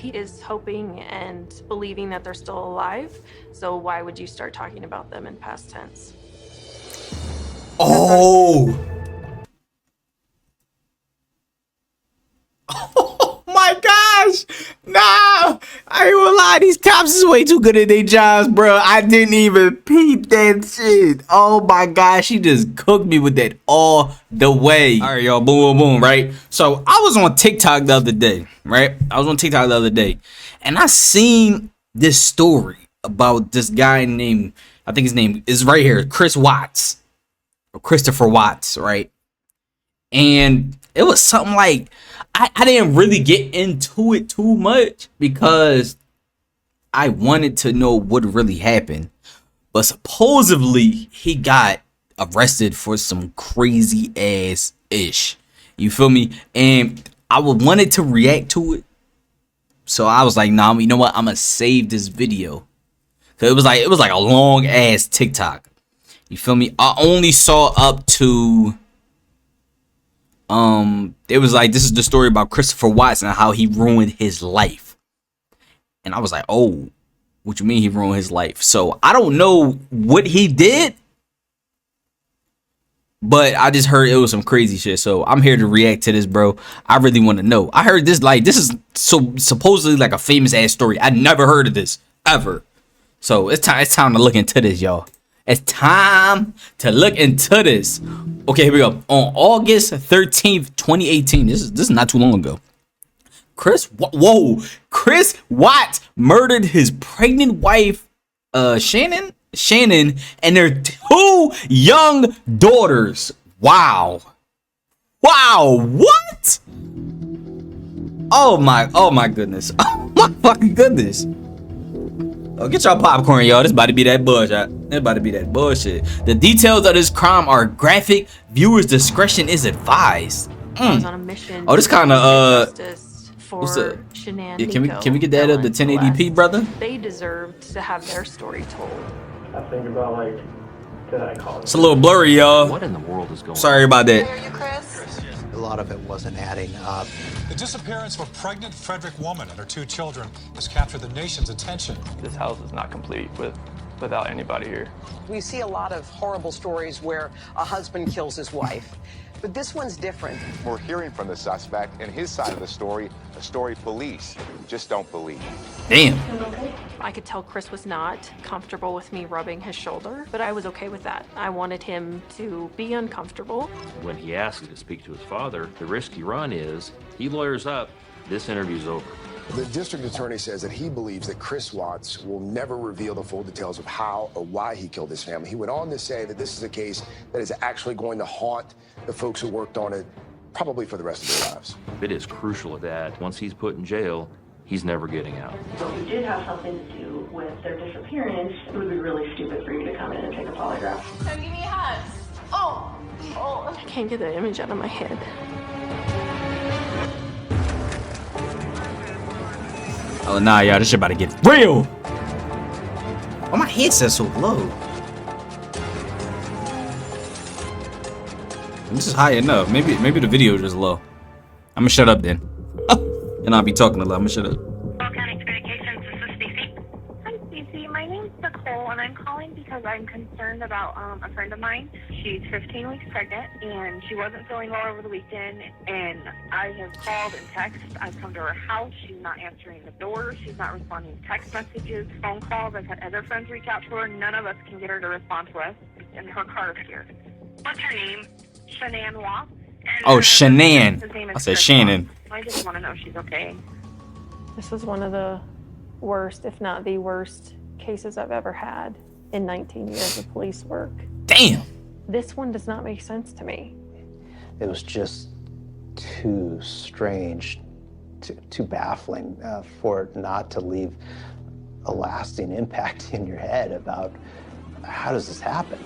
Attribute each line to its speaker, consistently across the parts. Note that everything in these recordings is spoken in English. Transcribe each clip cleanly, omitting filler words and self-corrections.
Speaker 1: He is hoping and believing that they're still alive. So why would you start talking about them in past tense?
Speaker 2: Oh. Oh my gosh. Nah. I ain't gonna lie. These cops is way too good at their jobs, bro. I didn't even peep that shit. Oh my gosh. She just cooked me with that all the way. All right, y'all. Boom, boom, boom, right? So I was on TikTok the other day, right? And I seen this story about this guy named, I think his name is right here, Chris Watts. Or Christopher Watts, right? And it was something like, I didn't really get into it too much because I wanted to know what really happened. But supposedly he got arrested for some crazy ass ish. You feel me? And I wanted to react to it. So I was like, nah, you know what? I'm gonna save this video. Cause it was like a long ass TikTok. You feel me? I only saw up to it was like, this is the story about Christopher Watts and how he ruined his life. And I was like, oh, what you mean he ruined his life? So I don't know what he did, but I just heard it was some crazy shit. So I'm here to react to this, bro. I really want to know. I heard this, like, this is so supposedly like a famous ass story. I never heard of this ever. So it's time to look into this, y'all. It's time to look into this. Okay, here we go. On August 13th, 2018. This is not too long ago. Chris Watts murdered his pregnant wife, Shannon, and their 2 young daughters. Wow. What? Oh my goodness. Oh my fucking goodness. Oh, get y'all popcorn, y'all. This about to be that bullshit. The details of this crime are graphic. Viewers' discretion is advised.
Speaker 1: I was on a mission.
Speaker 2: Oh, this kind of
Speaker 1: what's the
Speaker 2: yeah, can we get that up to 1080p, brother?
Speaker 1: They deserved to have their story told.
Speaker 3: I think about, like, did I call it?
Speaker 2: It's a little blurry, y'all.
Speaker 4: What in the world is going on?
Speaker 2: Sorry about that.
Speaker 5: Are you Chris?
Speaker 6: A lot of it wasn't adding up.
Speaker 7: The disappearance of a pregnant Frederick woman and her 2 children has captured the nation's attention.
Speaker 8: This house is not complete without anybody here.
Speaker 5: We see a lot of horrible stories where a husband kills his wife, but this one's different.
Speaker 9: We're hearing from the suspect and his side of the story, a story police just don't believe.
Speaker 2: Damn.
Speaker 1: I could tell Chris was not comfortable with me rubbing his shoulder, but I was okay with that. I wanted him to be uncomfortable.
Speaker 4: When he asks to speak to his father, the risk you run is he lawyers up, this interview's over.
Speaker 10: The district attorney says that he believes that Chris Watts will never reveal the full details of how or why he killed his family. He went on to say that this is a case that is actually going to haunt the folks who worked on it probably for the rest of their lives.
Speaker 4: It is crucial that once he's put in jail, he's never getting out.
Speaker 11: So if it did have something to do with their disappearance, it would be really stupid for you to come in and take a polygraph.
Speaker 5: Come give me a hug. Oh.
Speaker 1: I can't get that image out of my head.
Speaker 2: Oh nah, y'all, this shit about to get real. Oh, my headset's so low. This is high enough. Maybe the video is just low. I'm gonna shut up then. And I'll be talking a lot. I'm gonna shut up.
Speaker 12: Hi, Stacey. My name's Nicole, and I'm calling because I'm concerned about a friend of mine. She's 15 weeks pregnant, and she wasn't feeling well over the weekend, and I have called and texted. I've come to her house. She's not answering the door. She's not responding to text messages, phone calls. I've had other friends reach out to her. None of us can get her to respond to us, and her car is here. What's her name? Shanann Watts.
Speaker 2: Oh, Shanann. I said
Speaker 12: Chris
Speaker 2: Shannon.
Speaker 12: Watts. I just want to know if she's okay.
Speaker 1: This was one of the worst, if not the worst, cases I've ever had in 19 years of police work.
Speaker 2: Damn.
Speaker 1: This one does not make sense to me.
Speaker 6: It was just too strange, too baffling for it not to leave a lasting impact in your head about how does this happen?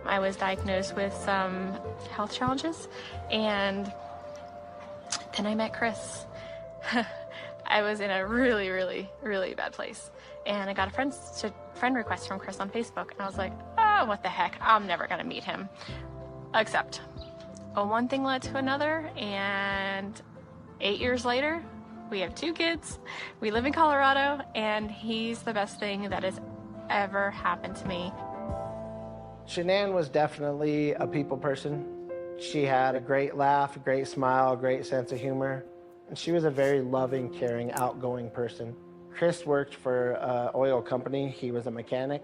Speaker 13: I was diagnosed with some health challenges, and then I met Chris. I was in a really, really, really bad place, and I got a friend request from Chris on Facebook, and I was like, oh, what the heck, I'm never gonna meet him. Except, one thing led to another, and 8 years later, we have 2 kids, we live in Colorado, and he's the best thing that has ever happened to me.
Speaker 14: Shanann was definitely a people person. She had a great laugh, a great smile, a great sense of humor. And she was a very loving, caring, outgoing person. Chris worked for an oil company. He was a mechanic.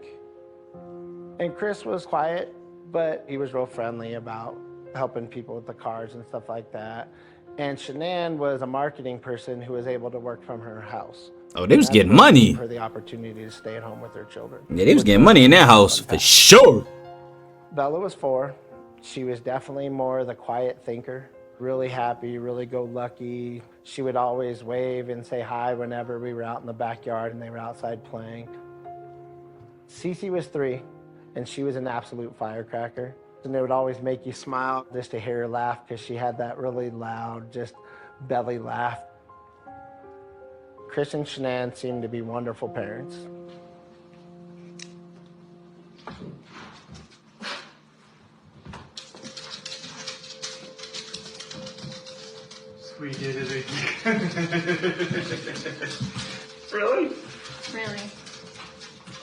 Speaker 14: And Chris was quiet, but he was real friendly about helping people with the cars and stuff like that. And Shanann was a marketing person who was able to work from her house.
Speaker 2: Oh, they was getting money.
Speaker 14: For the opportunity to stay at home with their children.
Speaker 2: Yeah, they was getting money in that house for sure.
Speaker 14: Bella was 4. She was definitely more the quiet thinker. Really happy, really go-lucky. She would always wave and say hi whenever we were out in the backyard and they were outside playing. Cece was 3, and she was an absolute firecracker. And it would always make you smile just to hear her laugh because she had that really loud, just belly laugh. Chris and Shanann seemed to be wonderful parents.
Speaker 3: We did it again. Really?
Speaker 13: Really.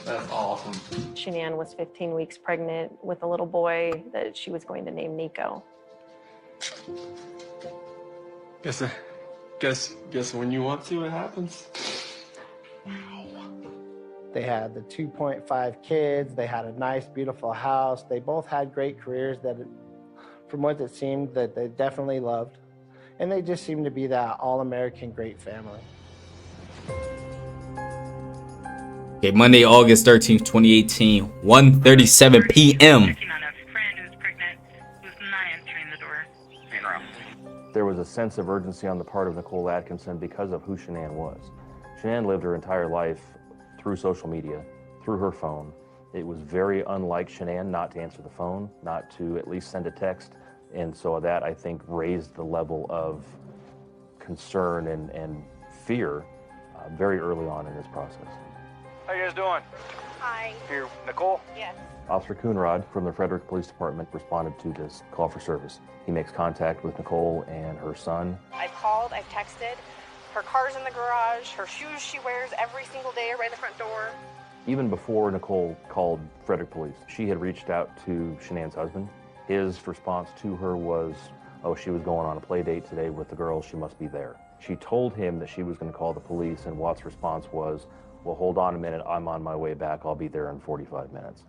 Speaker 3: That's awesome.
Speaker 1: Shanann was 15 weeks pregnant with a little boy that she was going to name Nico.
Speaker 3: Guess when you want to, it happens.
Speaker 14: They had the 2.5 kids. They had a nice, beautiful house. They both had great careers that, from what it seemed, that they definitely loved. And they just seemed to be that all-American great family.
Speaker 2: Okay, Monday, August 13th, 2018, 1:37 p.m.
Speaker 4: There was a sense of urgency on the part of Nicole Atkinson because of who Shanann was. Shanann lived her entire life through social media, through her phone. It was very unlike Shanann not to answer the phone, not to at least send a text. And so that, I think, raised the level of concern and fear very early on in this process.
Speaker 15: How you guys doing?
Speaker 12: Hi.
Speaker 15: Here, Nicole?
Speaker 12: Yes.
Speaker 4: Officer Coonrod from the Frederick Police Department responded to this call for service. He makes contact with Nicole and her son.
Speaker 16: I've called, I've texted. Her car's in the garage, her shoes she wears every single day right in the front door.
Speaker 4: Even before Nicole called Frederick Police, she had reached out to Shanann's husband. His response to her was, oh, she was going on a play date today with the girls, she must be there. She told him that she was going to call the police, and Watt's response was, well, hold on a minute, I'm on my way back, I'll be there in 45 minutes.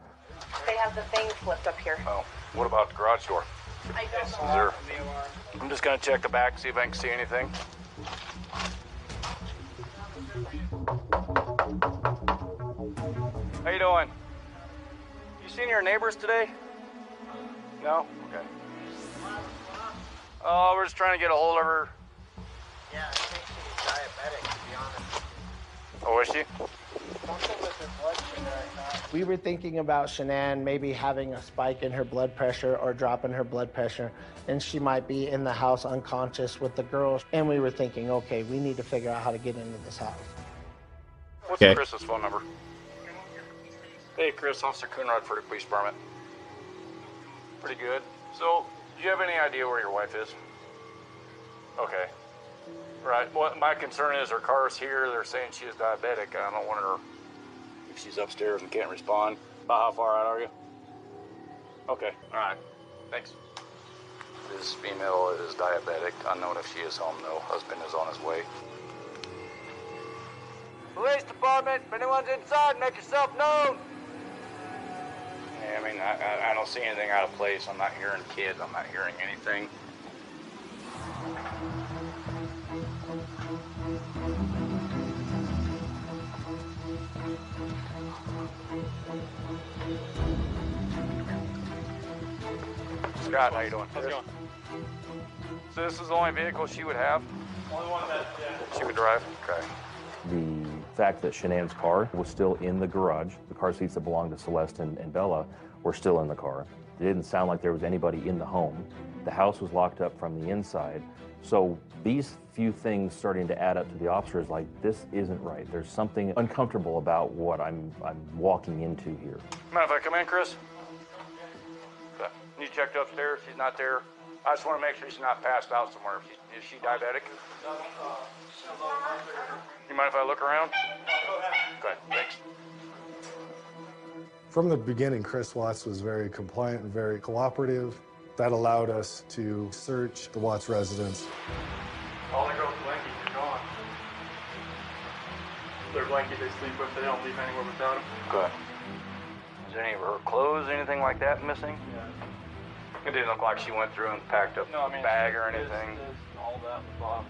Speaker 16: They have the thing flipped up here.
Speaker 15: Oh, what about the garage door?
Speaker 16: I don't
Speaker 15: Is
Speaker 16: know.
Speaker 15: there... I'm just gonna check the back, see if I can see anything. How you doing? You seen your neighbors today? No? Okay. Oh, we're just trying to get a hold of her.
Speaker 14: Yeah, I think she's diabetic, to be honest.
Speaker 15: Oh, is she?
Speaker 14: Something with her blood sugar, I thought. We were thinking about Shanann maybe having a spike in her blood pressure or drop in her blood pressure, and she might be in the house unconscious with the girls. And we were thinking, okay, we need to figure out how to get into this house.
Speaker 15: What's
Speaker 2: Okay.
Speaker 15: Chris's phone number? Hey, Chris, Officer Coonrod for the police department. Pretty good. So, do you have any idea where your wife is? Okay. Right. Well, my concern is her car's here. They're saying she is diabetic. I don't want her if she's upstairs and can't respond. About how far out are you? Okay. All right. Thanks. This female is diabetic. Unknown if she is home, though. Husband is on his way. Police department, if anyone's inside, make yourself known. Yeah, I mean, I don't see anything out of place. I'm not hearing kids. I'm not hearing anything. Scott, how you doing? How's it going? So this is the only vehicle she would have? Only one that she would drive? Okay.
Speaker 4: The fact that Shanann's car was still in the garage, the car seats that belonged to Celeste and Bella were still in the car. It didn't sound like there was anybody in the home. The house was locked up from the inside. So these few things starting to add up to the officers, like, this isn't right. There's something uncomfortable about what I'm walking into here.
Speaker 15: Mind if I come in, Chris? checked upstairs. She's not there. I just want to make sure she's not passed out somewhere. Is she diabetic? You mind if I look around? Okay, thanks.
Speaker 17: From the beginning, Chris Watts was very compliant and very cooperative. That allowed us to search the Watts residence.
Speaker 8: All the girls' blankets are gone. Their blanket they sleep with, they don't leave anywhere without them.
Speaker 15: Good. Is any of her clothes, anything like that missing?
Speaker 8: Yeah.
Speaker 15: It didn't look like she went through and packed up a bag or anything.
Speaker 8: All that in the box.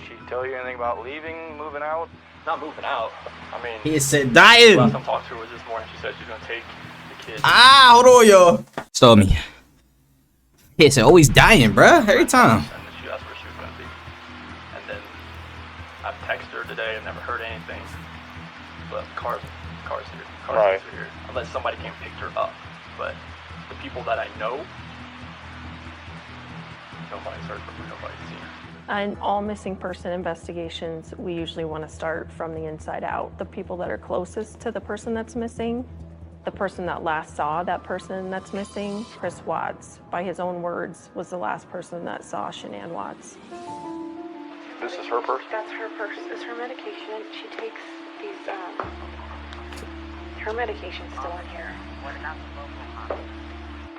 Speaker 15: She tell you anything about leaving, moving out?
Speaker 8: Not moving out. I mean,
Speaker 2: He said dying.
Speaker 8: last time I talked to her was this morning. She said she's gonna take the kids.
Speaker 2: Ah, hold on, y'all. Stole me. He said, always dying, bruh. Every time.
Speaker 8: And she asked where she was gonna be. And then I've texted her today and never heard anything. But cars here. Cars are here. Unless somebody came and picked her up. But the people that I know, nobody's heard from her, nobody's seen her.
Speaker 1: In all missing person investigations, we usually want to start from the inside out. The people that are closest to the person that's missing, the person that last saw that person that's missing, Chris Watts, by his own words, was the last person that saw Shanann Watts.
Speaker 15: This is her purse?
Speaker 16: That's her purse. It's her medication. She takes these, her medication's still in here.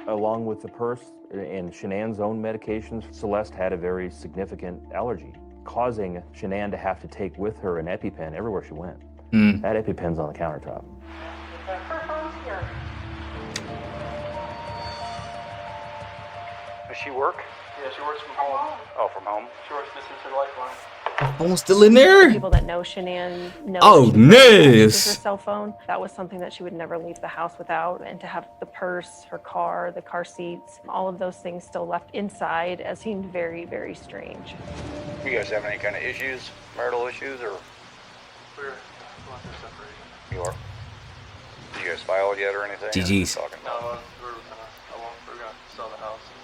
Speaker 4: Along with the purse and Shanann's own medications, Celeste had a very significant allergy, causing Shanann to have to take with her an EpiPen everywhere she went. That EpiPen's on the countertop.
Speaker 16: Her phone's here.
Speaker 15: Does she work?
Speaker 8: Yeah, she works from home.
Speaker 15: Oh, from home?
Speaker 8: She works This Is Her Lifeline.
Speaker 2: Phone's still in there?
Speaker 1: People that know Shanann know
Speaker 2: Oh,
Speaker 1: that she uses
Speaker 2: nice.
Speaker 1: her cell phone. That was something that she would never leave the house without. And to have the purse, her car, the car seats, all of those things still left inside seemed very, very strange.
Speaker 15: You guys having any kind of issues, marital issues, or?
Speaker 8: We're going through separation.
Speaker 15: You are? Did you guys file it yet or anything?
Speaker 2: GG's.
Speaker 8: No, we're gonna sell the house and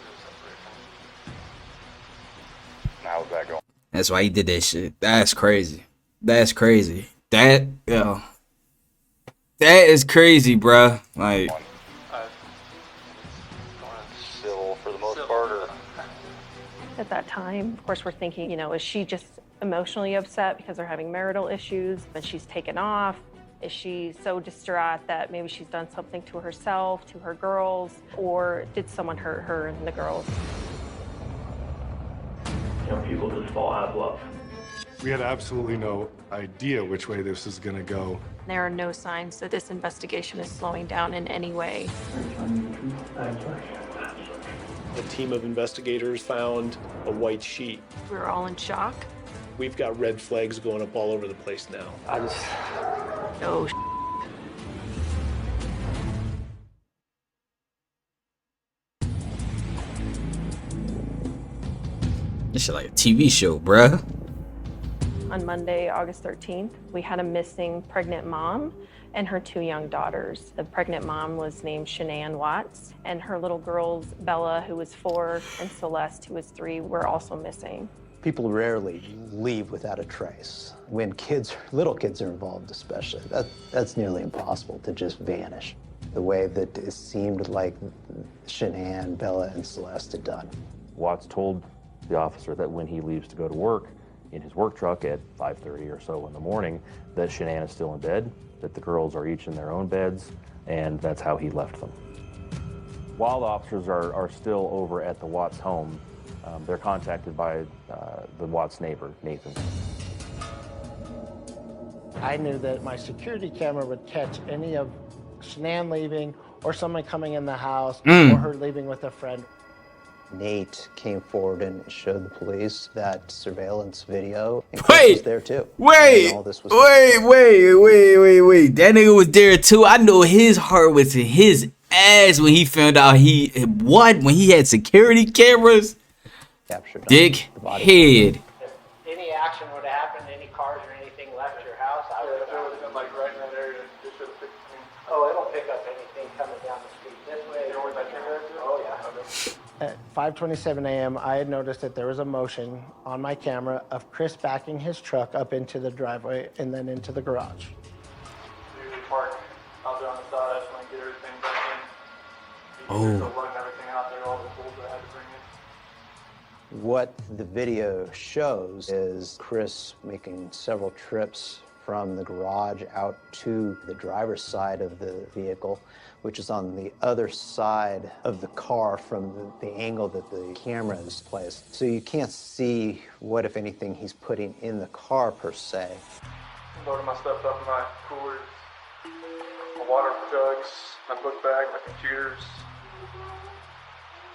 Speaker 8: do a separation.
Speaker 15: How's that going?
Speaker 2: That's why he did that shit. That's crazy. That's crazy. That is crazy, bruh. Like,
Speaker 15: Civil for the most part, or?
Speaker 1: At that time, of course, we're thinking, is she just emotionally upset because they're having marital issues and she's taken off? Is she so distraught that maybe she's done something to herself, to her girls, or did someone hurt her and the girls?
Speaker 8: People just fall out of love.
Speaker 17: We had absolutely no idea which way this was going to go.
Speaker 1: There are no signs that this investigation is slowing down in any way.
Speaker 18: A team of investigators found a white sheet.
Speaker 1: We were all in shock.
Speaker 18: We've got red flags going up all over the place now.
Speaker 1: Oh,
Speaker 2: this shit like a TV show, bruh.
Speaker 1: On Monday, August 13th, we had a missing pregnant mom and her 2 young daughters. The pregnant mom was named Shanann Watts, and her little girls, Bella, who was 4, and Celeste, who was 3, were also missing.
Speaker 6: People rarely leave without a trace. When little kids are involved especially, that's nearly impossible to just vanish the way that it seemed like Shanann, Bella, and Celeste had done.
Speaker 4: Watts told the officer that when he leaves to go to work in his work truck at 5:30 or so in the morning, that Shanann is still in bed, that the girls are each in their own beds, and that's how he left them. While the officers are still over at the Watts home, they're contacted by the Watts neighbor, Nathan.
Speaker 14: I knew that my security camera would catch any of Shanann leaving or someone coming in the house or her leaving with a friend.
Speaker 6: Nate came forward and showed the police that surveillance video. And Chris was there too.
Speaker 2: Wait. That nigga was there too. I know his heart was in his ass when he found out when he had security cameras.
Speaker 6: Captured
Speaker 2: Dick head.
Speaker 14: If any action would have happened, any cars or anything left your house, I would have been like right in that area. It should have picked me. Oh, it'll pick up anything coming down the street this way. You know where that trigger is? Oh, yeah. At 5:27 a.m., I had noticed that there was a motion on my camera of Chris backing his truck up into the driveway and then into the garage.
Speaker 8: Usually park out there on the side. I just want to get everything back in.
Speaker 2: Oh.
Speaker 8: Running everything out.
Speaker 6: What the video shows is Chris making several trips from the garage out to the driver's side of the vehicle, which is on the other side of the car from the angle that the camera is placed. So you can't see what, if anything, he's putting in the car per se.
Speaker 15: Loading my stuff up in my coolers, my water jugs, my book bag, my computers,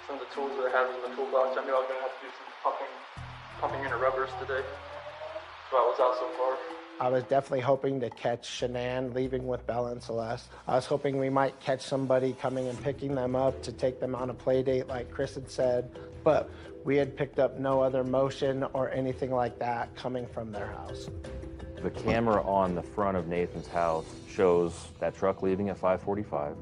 Speaker 15: some of the tools that I have in the toolbox. I knew I was going to have to do some pumping into rubbers today. That's why I was out so far.
Speaker 14: I was definitely hoping to catch Shanann leaving with Bella and Celeste. I was hoping we might catch somebody coming and picking them up to take them on a play date like Chris had said, but we had picked up no other motion or anything like that coming from their house.
Speaker 4: The camera on the front of Nathan's house shows that truck leaving at 5:45,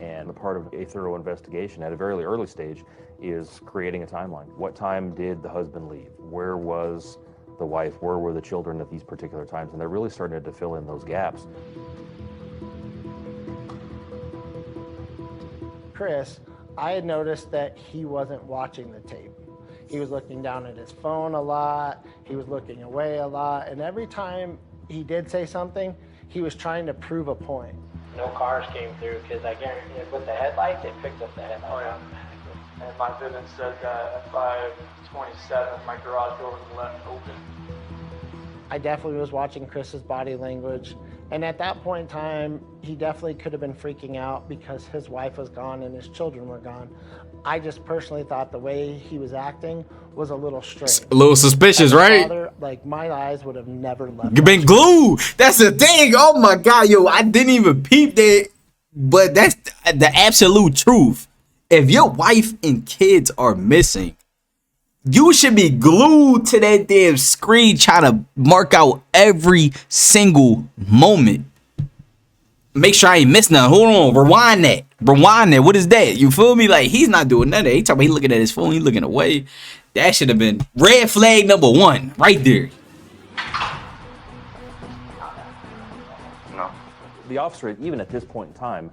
Speaker 4: and a part of a thorough investigation at a very early stage is creating a timeline. What time did the husband leave? Where was the wife? Where were the children at these particular times? And they're really starting to fill in those gaps.
Speaker 14: Chris, I had noticed that he wasn't watching the tape. He was looking down at his phone a lot, he was looking away a lot, and every time he did say something, he was trying to prove a point.
Speaker 19: No cars came through because I guarantee with the headlights, it picked up the headlights.
Speaker 15: Oh yeah. And my vision said that at 5:27, my garage door was left open.
Speaker 14: I definitely was watching Chris's body language, and at that point in time, he definitely could have been freaking out because his wife was gone and his children were gone. I just personally thought the way he was acting was a little strange.
Speaker 2: A little suspicious,
Speaker 14: As a
Speaker 2: right?
Speaker 14: father, like, my eyes would have never left.
Speaker 2: You been glued. That's the thing. Oh my God, yo, I didn't even peep that, but that's the absolute truth. If your wife and kids are missing, you should be glued to that damn screen trying to mark out every single moment. Make sure I ain't missing nothing. Hold on, rewind that. Rewind that. What is that? You feel me? Like, he's not doing none of that. He talking about he looking at his phone, he looking away. That should have been red flag number 1 right there.
Speaker 4: No. The officer, even at this point in time,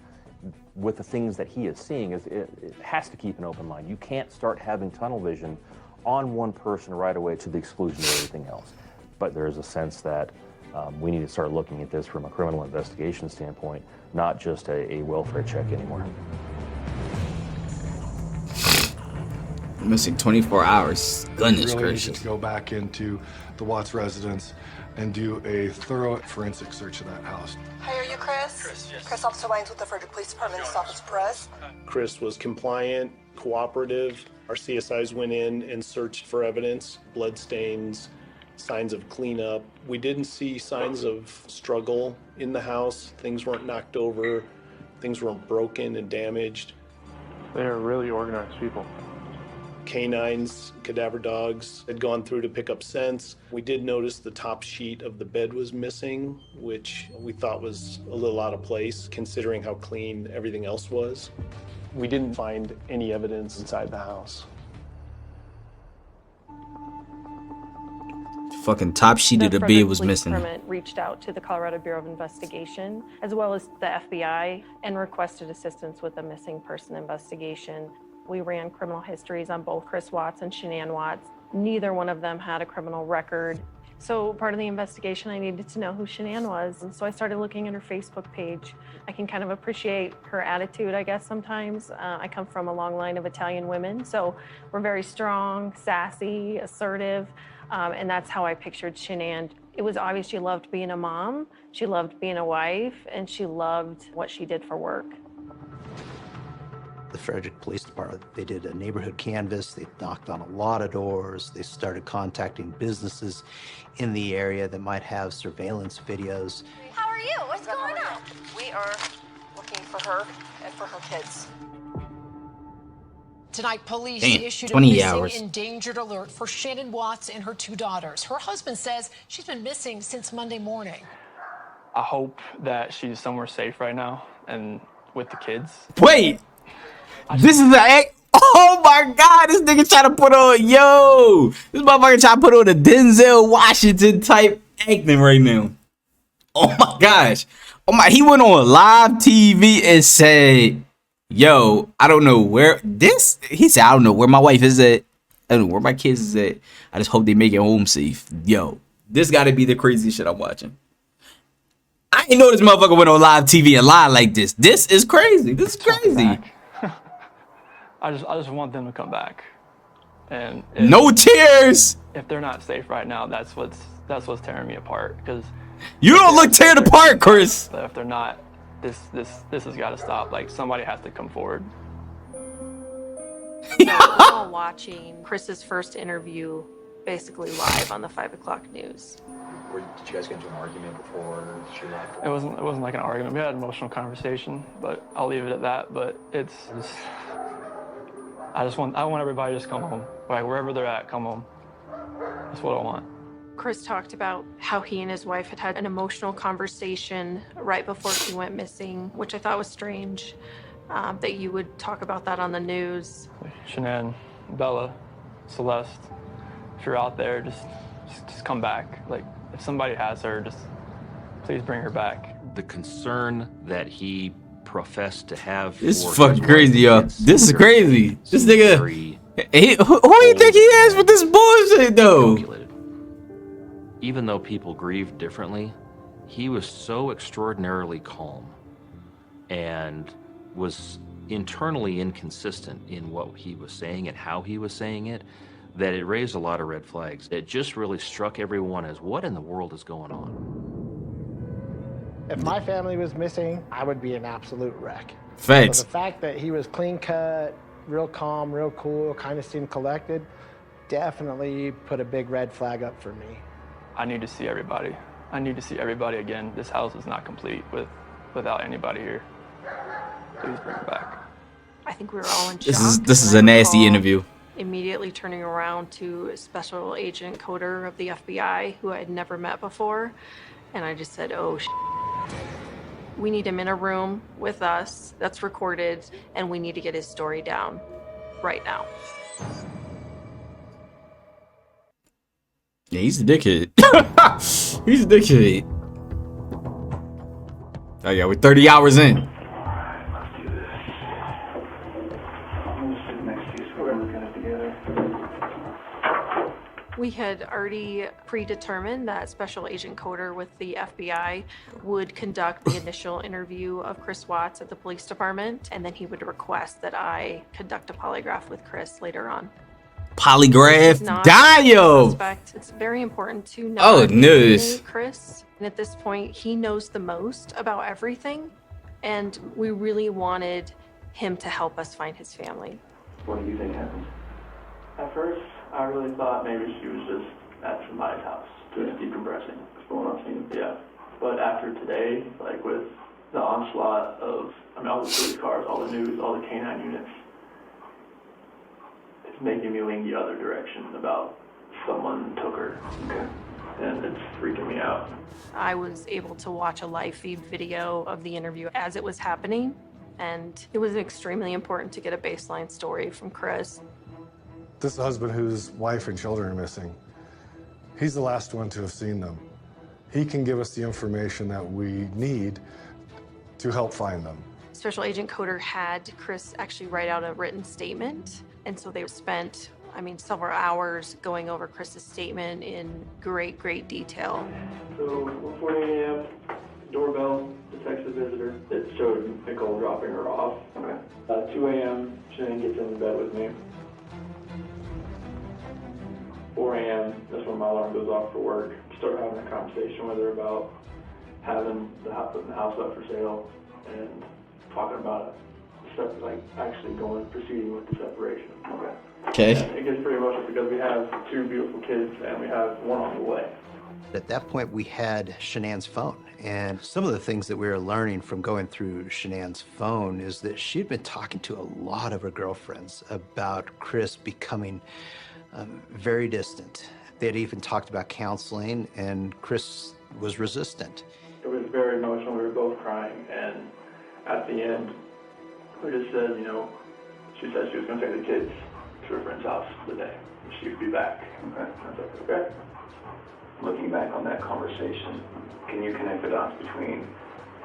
Speaker 4: with the things that he is seeing, it has to keep an open mind. You can't start having tunnel vision on one person right away to the exclusion of everything else. But there is a sense that we need to start looking at this from a criminal investigation standpoint, not just a welfare check anymore.
Speaker 2: Missing 24 hours. Goodness
Speaker 17: really
Speaker 2: gracious.
Speaker 17: need to go back into the Watts residence and do a thorough forensic search of that house.
Speaker 20: Hi, are you Chris? Chris, Officer Lyons with the Frederick Police Department. This is Officer Perez.
Speaker 18: Chris was compliant, cooperative. Our CSIs went in and searched for evidence, blood stains, signs of cleanup. We didn't see signs of struggle in the house. Things weren't knocked over. Things weren't broken and damaged.
Speaker 15: They're really organized people.
Speaker 18: Canines, cadaver dogs had gone through to pick up scents. We did notice the top sheet of the bed was missing, which we thought was a little out of place considering how clean everything else was. We didn't find any evidence inside the house.
Speaker 2: Fucking top sheet of the bed was missing.
Speaker 1: The Department reached out to the Colorado Bureau of Investigation, as well as the FBI, and requested assistance with a missing person investigation. We ran criminal histories on both Chris Watts and Shanann Watts. Neither one of them had a criminal record. So part of the investigation, I needed to know who Shanann was. And so I started looking at her Facebook page. I can kind of appreciate her attitude, I guess, sometimes. I come from a long line of Italian women, so we're very strong, sassy, assertive. And that's how I pictured Shanann. It was obvious she loved being a mom, she loved being a wife, and she loved what she did for work.
Speaker 6: The Frederick Police Department, they did a neighborhood canvass, they knocked on a lot of doors, they started contacting businesses in the area that might have surveillance videos.
Speaker 16: How are you? What's going on? We are looking for her and for her kids.
Speaker 21: Tonight, police
Speaker 2: Damn,
Speaker 21: issued a
Speaker 2: 20
Speaker 21: missing
Speaker 2: hours.
Speaker 21: endangered alert for Shanann Watts and her 2 daughters. Her husband says she's been missing since Monday morning.
Speaker 8: I hope that she's somewhere safe right now and with the kids.
Speaker 2: Wait, this is the act. Oh my God, this nigga trying to put on, yo, this motherfucker trying to put on a Denzel Washington type acting right now. Oh my gosh. Oh my, he went on live TV and said, yo, I don't know where this, he said, I don't know where my wife is at. I don't know where my kids is at. I just hope they make it home safe. Yo, this got to be the craziest shit I'm watching. I didn't know this motherfucker went on live TV and lied like this. This is crazy. This is crazy.
Speaker 8: I just want them to come back. And
Speaker 2: no tears.
Speaker 8: If they're not safe right now, that's what's tearing me apart. Because
Speaker 2: you don't look teared apart, Chris.
Speaker 8: But if they're not, this has got to stop. Like, somebody has to come forward.
Speaker 1: We're all watching Chris's first interview basically live on the 5 o'clock news.
Speaker 7: Did you guys get into an argument before she left?
Speaker 8: It wasn't like an argument. We had an emotional conversation, but I'll leave it at that. But I want everybody to just come home. Like, wherever they're at, come home. That's what I want.
Speaker 1: Chris talked about how he and his wife had had an emotional conversation right before she went missing, which I thought was strange, that you would talk about that on the news.
Speaker 8: Shanann, Bella, Celeste, if you're out there, just come back. Like, if somebody has her, just please bring her back.
Speaker 4: The concern that he professed to have.
Speaker 2: This is fucking crazy, yo. This is crazy. This nigga. Who do you think he is with this bullshit, though?
Speaker 4: Even though people grieve differently, he was so extraordinarily calm and was internally inconsistent in what he was saying and how he was saying it, that it raised a lot of red flags. It just really struck everyone as, what in the world is going on?
Speaker 14: If my family was missing, I would be an absolute wreck.
Speaker 2: Facts.
Speaker 14: So the fact that he was clean cut, real calm, real cool, kind of seemed collected, definitely put a big red flag up for me.
Speaker 8: I need to see everybody. I need to see everybody again. This house is not complete without anybody here. Please bring it back.
Speaker 1: I think we were all in shock.
Speaker 2: This is a nasty interview.
Speaker 1: Immediately turning around to Special Agent Coder of the FBI, who I had never met before, and I just said, oh, we need him in a room with us that's recorded, and we need to get his story down right now.
Speaker 2: Yeah, he's a dickhead. He's a dickhead. Oh yeah, we're 30 hours in.
Speaker 1: We had already predetermined that Special Agent Coder with the FBI would conduct the initial interview of Chris Watts at the police department, and then he would request that I conduct a polygraph with Chris later on.
Speaker 2: Polygraph? Damn!
Speaker 1: It's very important to know Chris. And at this point, he knows the most about everything, and we really wanted him to help us find his family.
Speaker 3: What do you think happened? At first, I really thought maybe she was just at somebody's house, just decompressing. Going on scene. Yeah. But after today, like with the onslaught of, all the police cars, all the news, all the canine units, it's making me lean the other direction about someone took her. Okay. And it's freaking me out.
Speaker 1: I was able to watch a live feed video of the interview as it was happening, and it was extremely important to get a baseline story from Chris.
Speaker 17: This is a husband whose wife and children are missing. He's the last one to have seen them. He can give us the information that we need to help find them.
Speaker 1: Special Agent Coder had Chris actually write out a written statement, and so they spent, several hours going over Chris's statement in great, great detail.
Speaker 3: So, 1:40 a.m., doorbell detects a visitor. It showed Nicole dropping her off. Okay. 2 a.m., Shanann gets in bed with me. 4 a.m., that's when my alarm goes off for work. Start having a conversation with her about having the house up for sale and talking about actually proceeding with the separation.
Speaker 2: Okay.
Speaker 3: And it gets pretty emotional because we have 2 beautiful kids and we have one on the way.
Speaker 6: At that point, we had Shanann's phone. And some of the things that we were learning from going through Shanann's phone is that she'd been talking to a lot of her girlfriends about Chris becoming very distant. They had even talked about counseling, and Chris was resistant.
Speaker 3: It was very emotional. We were both crying, and at the end, we just said, she said she was going to take the kids to her friend's house today, and she would be back. Okay. I was like, okay.
Speaker 7: Looking back on that conversation, can you connect the dots between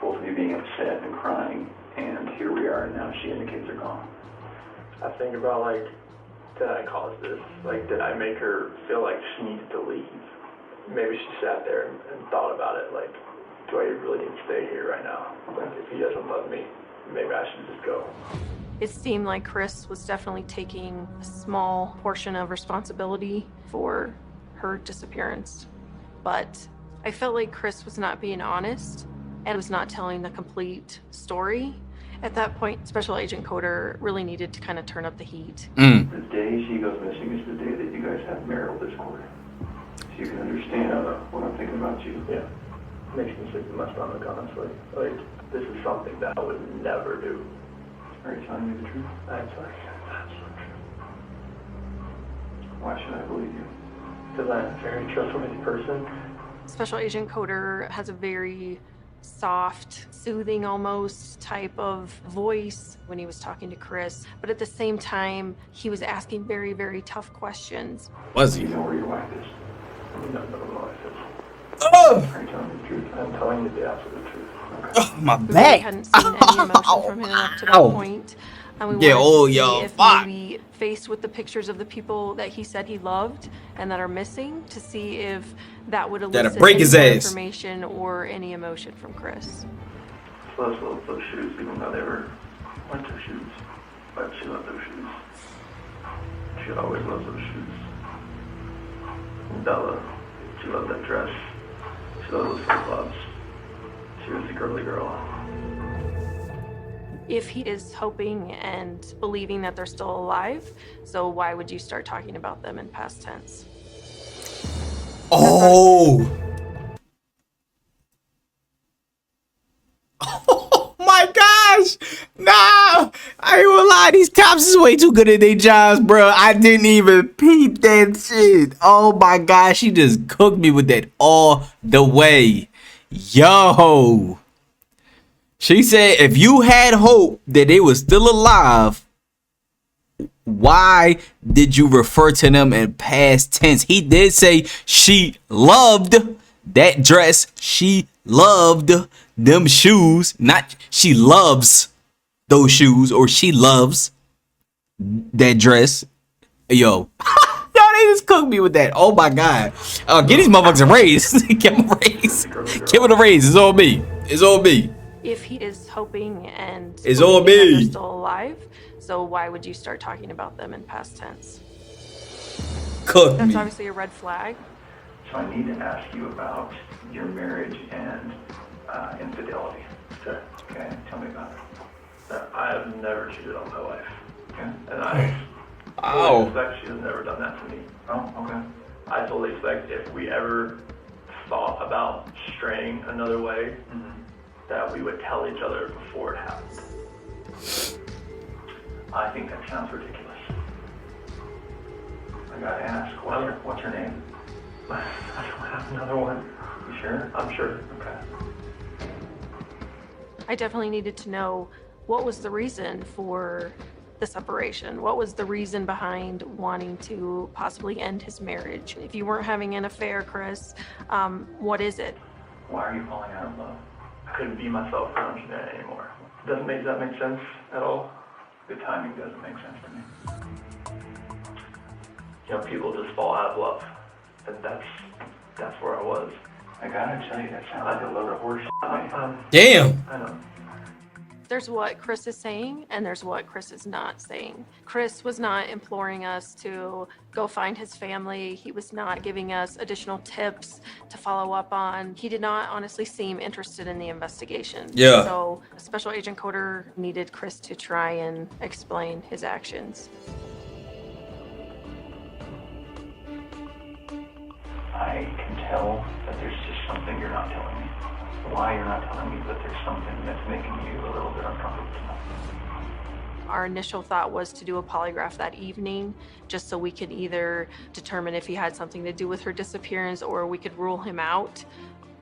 Speaker 7: both of you being upset and crying, and here we are, and now she and the kids are gone?
Speaker 3: I think about, Did I cause this? Like, did I make her feel like she needed to leave? Maybe she sat there and thought about it, like, do I really need to stay here right now? Like, if he doesn't love me, maybe I should just go.
Speaker 1: It seemed like Chris was definitely taking a small portion of responsibility for her disappearance. But I felt like Chris was not being honest and was not telling the complete story. At that point, Special Agent Coder really needed to kind of turn up the heat.
Speaker 7: The day she goes missing is the day that you guys have marital discord. So you can understand what I'm thinking about you.
Speaker 3: Yeah. Makes me sick to my stomach, honestly. Like, this is something that I would never do.
Speaker 7: Are you telling me the truth?
Speaker 3: That's absolutely true.
Speaker 7: Why should I believe you?
Speaker 3: Because I'm a very trustworthy person.
Speaker 1: Special Agent Coder has a very soft, soothing almost type of voice when he was talking to Chris. But at the same time, he was asking very, very tough questions.
Speaker 2: Was he?
Speaker 7: You know where your wife is?
Speaker 3: You don't know where my wife is.
Speaker 2: Oh!
Speaker 7: Are you telling me the truth?
Speaker 3: I'm telling you the absolute truth.
Speaker 2: Oh, my
Speaker 1: We really
Speaker 2: back.
Speaker 1: hadn't seen any emotion from him up to that
Speaker 2: Ow.
Speaker 1: point. And we
Speaker 2: Yeah,
Speaker 1: wanted
Speaker 2: oh,
Speaker 1: to see
Speaker 2: yo,
Speaker 1: if
Speaker 2: fuck.
Speaker 1: maybe faced with the pictures of the people that he said he loved and that are missing, to see if that would
Speaker 2: Gotta
Speaker 1: elicit
Speaker 2: break
Speaker 1: any
Speaker 2: his
Speaker 1: more
Speaker 2: ass.
Speaker 1: information or any emotion from Chris.
Speaker 3: She loves those shoes, even though they were winter shoes. But she loved those shoes. She always loves those shoes. And Bella, she loved that dress. She loved those flip-flops. She was a girly girl.
Speaker 1: If he is hoping and believing that they're still alive, so why would you start talking about them in past tense?
Speaker 2: Oh. Oh my gosh. Nah. I ain't gonna lie. These cops is way too good at their jobs, bro. I didn't even peep that shit. Oh my gosh. She just cooked me with that all the way. Yo. She said if you had hope that they were still alive, why did you refer to them in past tense? He did say she loved that dress. She loved them shoes. Not she loves those shoes, or she loves that dress. Yo. Yo, they just cooked me with that. Oh my God. Get these motherfuckers a raise. Give them a raise. Give it a raise. It's on me. It's on me.
Speaker 1: If he is hoping and
Speaker 2: It's on
Speaker 1: believing that
Speaker 2: me.
Speaker 1: they're still alive, so why would you start talking about them in past tense?
Speaker 2: Cook
Speaker 1: That's
Speaker 2: me.
Speaker 1: obviously a red flag.
Speaker 7: So I need to ask you about your marriage and infidelity. Okay, tell me about it.
Speaker 3: I have never cheated on my wife.
Speaker 7: Okay.
Speaker 3: And I fully expect she has never done that to me.
Speaker 7: Oh, okay.
Speaker 3: I fully expect if we ever thought about straying another way, that we would tell each other before it happened.
Speaker 7: I think that sounds ridiculous. I gotta ask, what's her name?
Speaker 3: I don't have another one.
Speaker 7: You sure?
Speaker 3: I'm sure.
Speaker 7: Okay.
Speaker 1: I definitely needed to know what was the reason for the separation. What was the reason behind wanting to possibly end his marriage? If you weren't having an affair, Chris, what is it?
Speaker 7: Why are you falling out of love?
Speaker 3: I couldn't be myself around Jeanette anymore. Does that make sense at all?
Speaker 7: The timing doesn't make sense to me.
Speaker 3: You know, people just fall out of love. And that's where I was.
Speaker 7: I gotta tell you, that sounds like a load of horse shit.
Speaker 2: Damn.
Speaker 3: I know.
Speaker 1: There's what Chris is saying, and there's what Chris is not saying. Chris was not imploring us to go find his family. He was not giving us additional tips to follow up on. He did not honestly seem interested in the investigation.
Speaker 2: Yeah.
Speaker 1: So Special Agent Coder needed Chris to try and explain his actions.
Speaker 7: I can tell that there's just something you're not telling me. Why you're not telling me that there's something that's making you a little bit uncomfortable tonight.
Speaker 1: Our initial thought was to do a polygraph that evening, just so we could either determine if he had something to do with her disappearance or we could rule him out.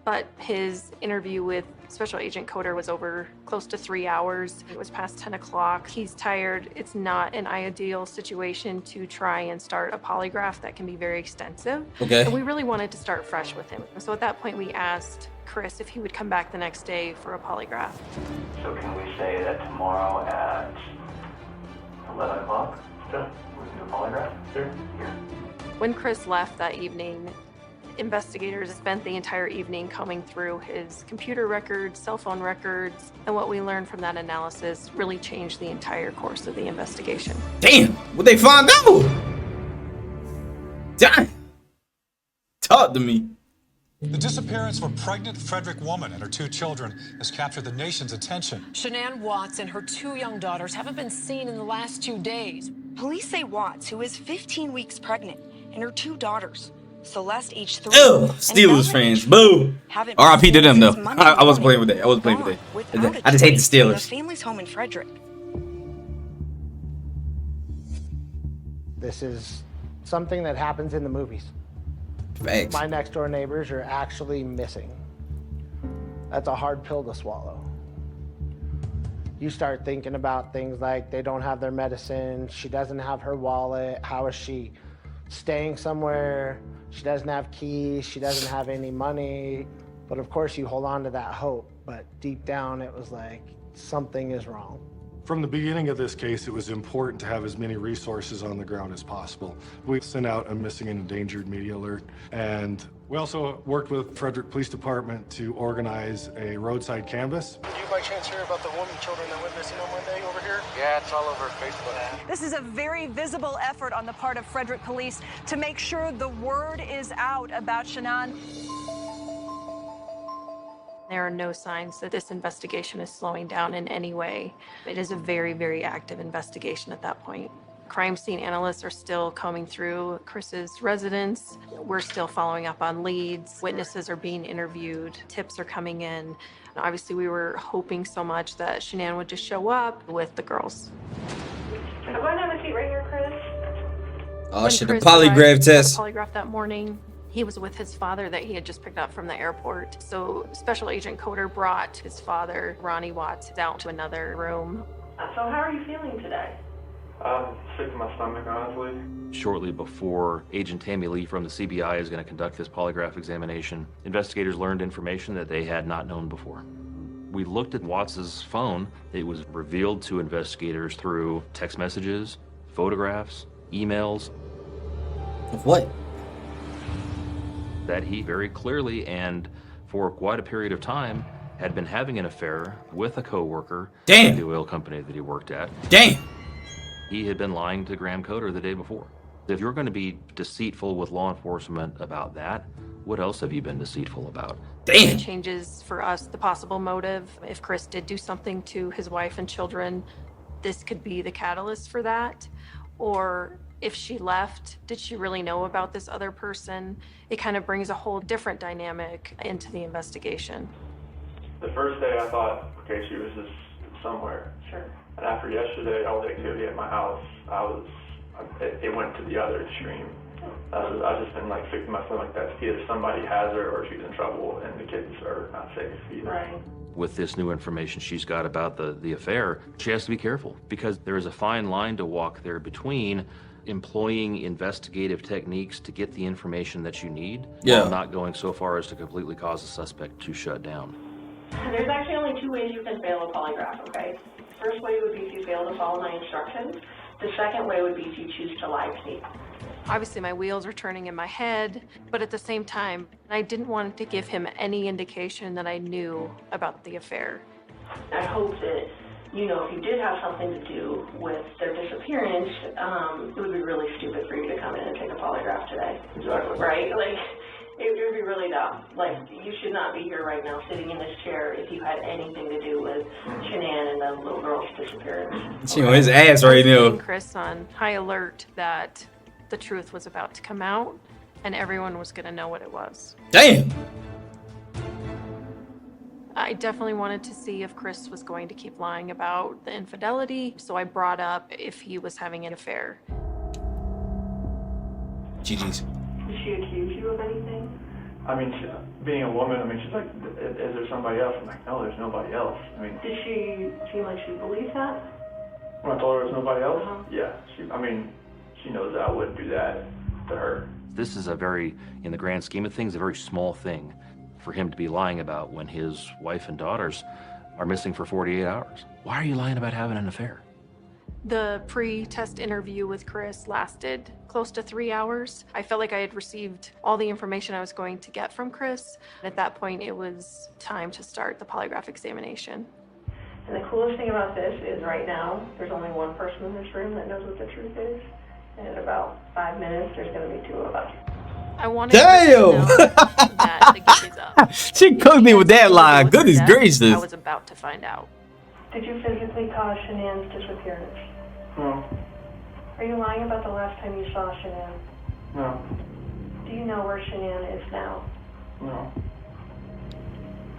Speaker 1: But his interview with Special Agent Coder was over close to 3 hours. It was past 10 o'clock. He's tired. It's not an ideal situation to try and start a polygraph that can be very extensive.
Speaker 2: Okay.
Speaker 1: And we really wanted to start fresh with him. So at that point, we asked Chris if he would come back the next day for a polygraph.
Speaker 7: So can we say that tomorrow at 11 o'clock? Good. We're going to do a polygraph? Sure. Here.
Speaker 1: When Chris left that evening, investigators spent the entire evening combing through his computer records, cell phone records, and what we learned from that analysis really changed the entire course of the investigation.
Speaker 2: Damn, what they find out? Damn. Talk to me.
Speaker 9: The disappearance of a pregnant Frederick woman and her 2 children has captured the nation's attention.
Speaker 21: Shanann Watts and her 2 young daughters haven't been seen in the last 2 days.
Speaker 20: Police say Watts, who is 15 weeks pregnant, and her 2 daughters, Celeste, age 3.
Speaker 2: Oh, Steelers fans. Boo. R.I.P. to them, though. I wasn't playing with that. I wasn't playing with that. I just hate the Steelers.
Speaker 20: The family's home in Frederick.
Speaker 14: This is something that happens in the movies.
Speaker 2: Facts.
Speaker 14: My next door neighbors are actually missing. That's a hard pill to swallow. You start thinking about things like they don't have their medicine, she doesn't have her wallet, how is she staying somewhere, she doesn't have keys, she doesn't have any money. But of course you hold on to that hope, but deep down it was like something is wrong.
Speaker 17: From the beginning of this case, it was important to have as many resources on the ground as possible. We sent out a missing and endangered media alert, and we also worked with Frederick Police Department to organize a roadside canvass.
Speaker 22: Did you by chance hear about the woman children that went missing on Monday over here?
Speaker 15: Yeah, it's all over Facebook.
Speaker 23: This is a very visible effort on the part of Frederick Police to make sure the word is out about Shanann.
Speaker 1: There are no signs that this investigation is slowing down in any way. It is a very, very active investigation at that point. Crime scene analysts are still combing through Chris's residence. We're still following up on leads. Witnesses are being interviewed. Tips are coming in. Obviously, we were hoping so much that Shanann would just show up with the girls.
Speaker 11: I'm going to have a seat right here, Chris.
Speaker 2: Oh
Speaker 1: When
Speaker 2: shit, the
Speaker 1: Chris
Speaker 2: polygraph
Speaker 1: arrived at
Speaker 2: test.
Speaker 1: the polygraph that morning. He was with his father that he had just picked up from the airport. So Special Agent Coder brought his father, Ronnie Watts, out to another room.
Speaker 11: So how are you feeling today?
Speaker 3: Sick to my stomach, honestly.
Speaker 4: Shortly before Agent Tammy Lee from the CBI is going to conduct this polygraph examination, investigators learned information that they had not known before. We looked at Watts's phone. It was revealed to investigators through text messages, photographs, emails.
Speaker 2: What?
Speaker 4: That he very clearly and for quite a period of time had been having an affair with a coworker at the oil company that he worked at.
Speaker 2: Damn.
Speaker 4: He had been lying to Graham Coder the day before. If you're going to be deceitful with law enforcement about that, what else have you been deceitful about?
Speaker 1: It changes for us the possible motive. If Chris did do something to his wife and children, this could be the catalyst for that. Or if she left, did she really know about this other person? It kind of brings a whole different dynamic into the investigation.
Speaker 3: The first day I thought, okay, she was just somewhere.
Speaker 11: Sure.
Speaker 3: And after yesterday, all the activity at my house, it went to the other extreme. I've just been like sick to my stomach that either somebody has her or she's in trouble and the kids are not safe either.
Speaker 11: Right.
Speaker 4: With this new information she's got about the affair, she has to be careful because there is a fine line to walk there between employing investigative techniques to get the information that you need while not going so far as to completely cause the suspect to shut down.
Speaker 11: There's actually only 2 ways you can fail a polygraph, okay? First way would be if you fail to follow my instructions. The second way would be if you choose to lie to me.
Speaker 1: Obviously, my wheels are turning in my head, but at the same time, I didn't want to give him any indication that I knew about the affair.
Speaker 11: I hope that, you know, if you did have something to do with their disappearance, it would be really stupid for you to come in and take a polygraph today.
Speaker 3: Exactly.
Speaker 11: Right? Like, it would be really dumb. Like, you should not be here right now sitting in this chair if you had anything to do with Shanann and the little girl's disappearance.
Speaker 2: She on his ass right now.
Speaker 1: Chris on high alert that the truth was about to come out and everyone was going to know what it was.
Speaker 2: Damn.
Speaker 1: I definitely wanted to see if Chris was going to keep lying about the infidelity, so I brought up if he was having an affair.
Speaker 2: GG's.
Speaker 11: Did she accuse you of anything?
Speaker 3: I mean, being a woman, I mean, she's like, is there somebody else? I'm like, no, there's nobody else. I mean,
Speaker 11: Did she seem like she believed that?
Speaker 3: when I told her there's nobody else, yeah, she knows that I wouldn't do that to her.
Speaker 4: This is a very, in the grand scheme of things, a very small thing for him to be lying about when his wife and daughters are missing for 48 hours. Why are you lying about having an affair?
Speaker 1: The pre-test interview with Chris lasted close to 3 hours. I felt like I had received all the information I was going to get from Chris. At that point, it was time to start the polygraph examination.
Speaker 11: And the coolest thing about this is right now, there's only one person in this room that knows what the truth is. And in about 5 minutes, there's going to be 2 of us.
Speaker 1: I wanted Chris to know that the gig is up.
Speaker 2: She cooked me with that line. Goodness gracious.
Speaker 1: I was about to find out.
Speaker 11: Did you physically cause Shanann's disappearance?
Speaker 3: No.
Speaker 11: Are you lying about the last time you saw Shanann?
Speaker 3: No.
Speaker 11: Do you know where Shanann is now?
Speaker 3: No.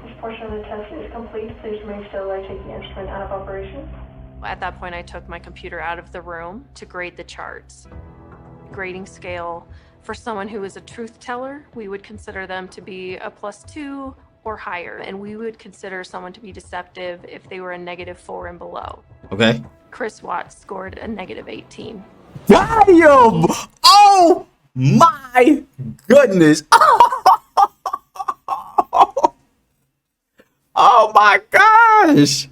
Speaker 11: This portion of the test is complete. Please remain still while I take the instrument out of operation.
Speaker 1: At that point, I took my computer out of the room to grade the charts. Grading scale, for someone who is a truth teller, we would consider them to be a +2 or higher, and we would consider someone to be deceptive if they were a -4 and below.
Speaker 2: Okay.
Speaker 1: Chris Watts scored a -18.
Speaker 2: Damn! Oh my goodness! Oh my gosh!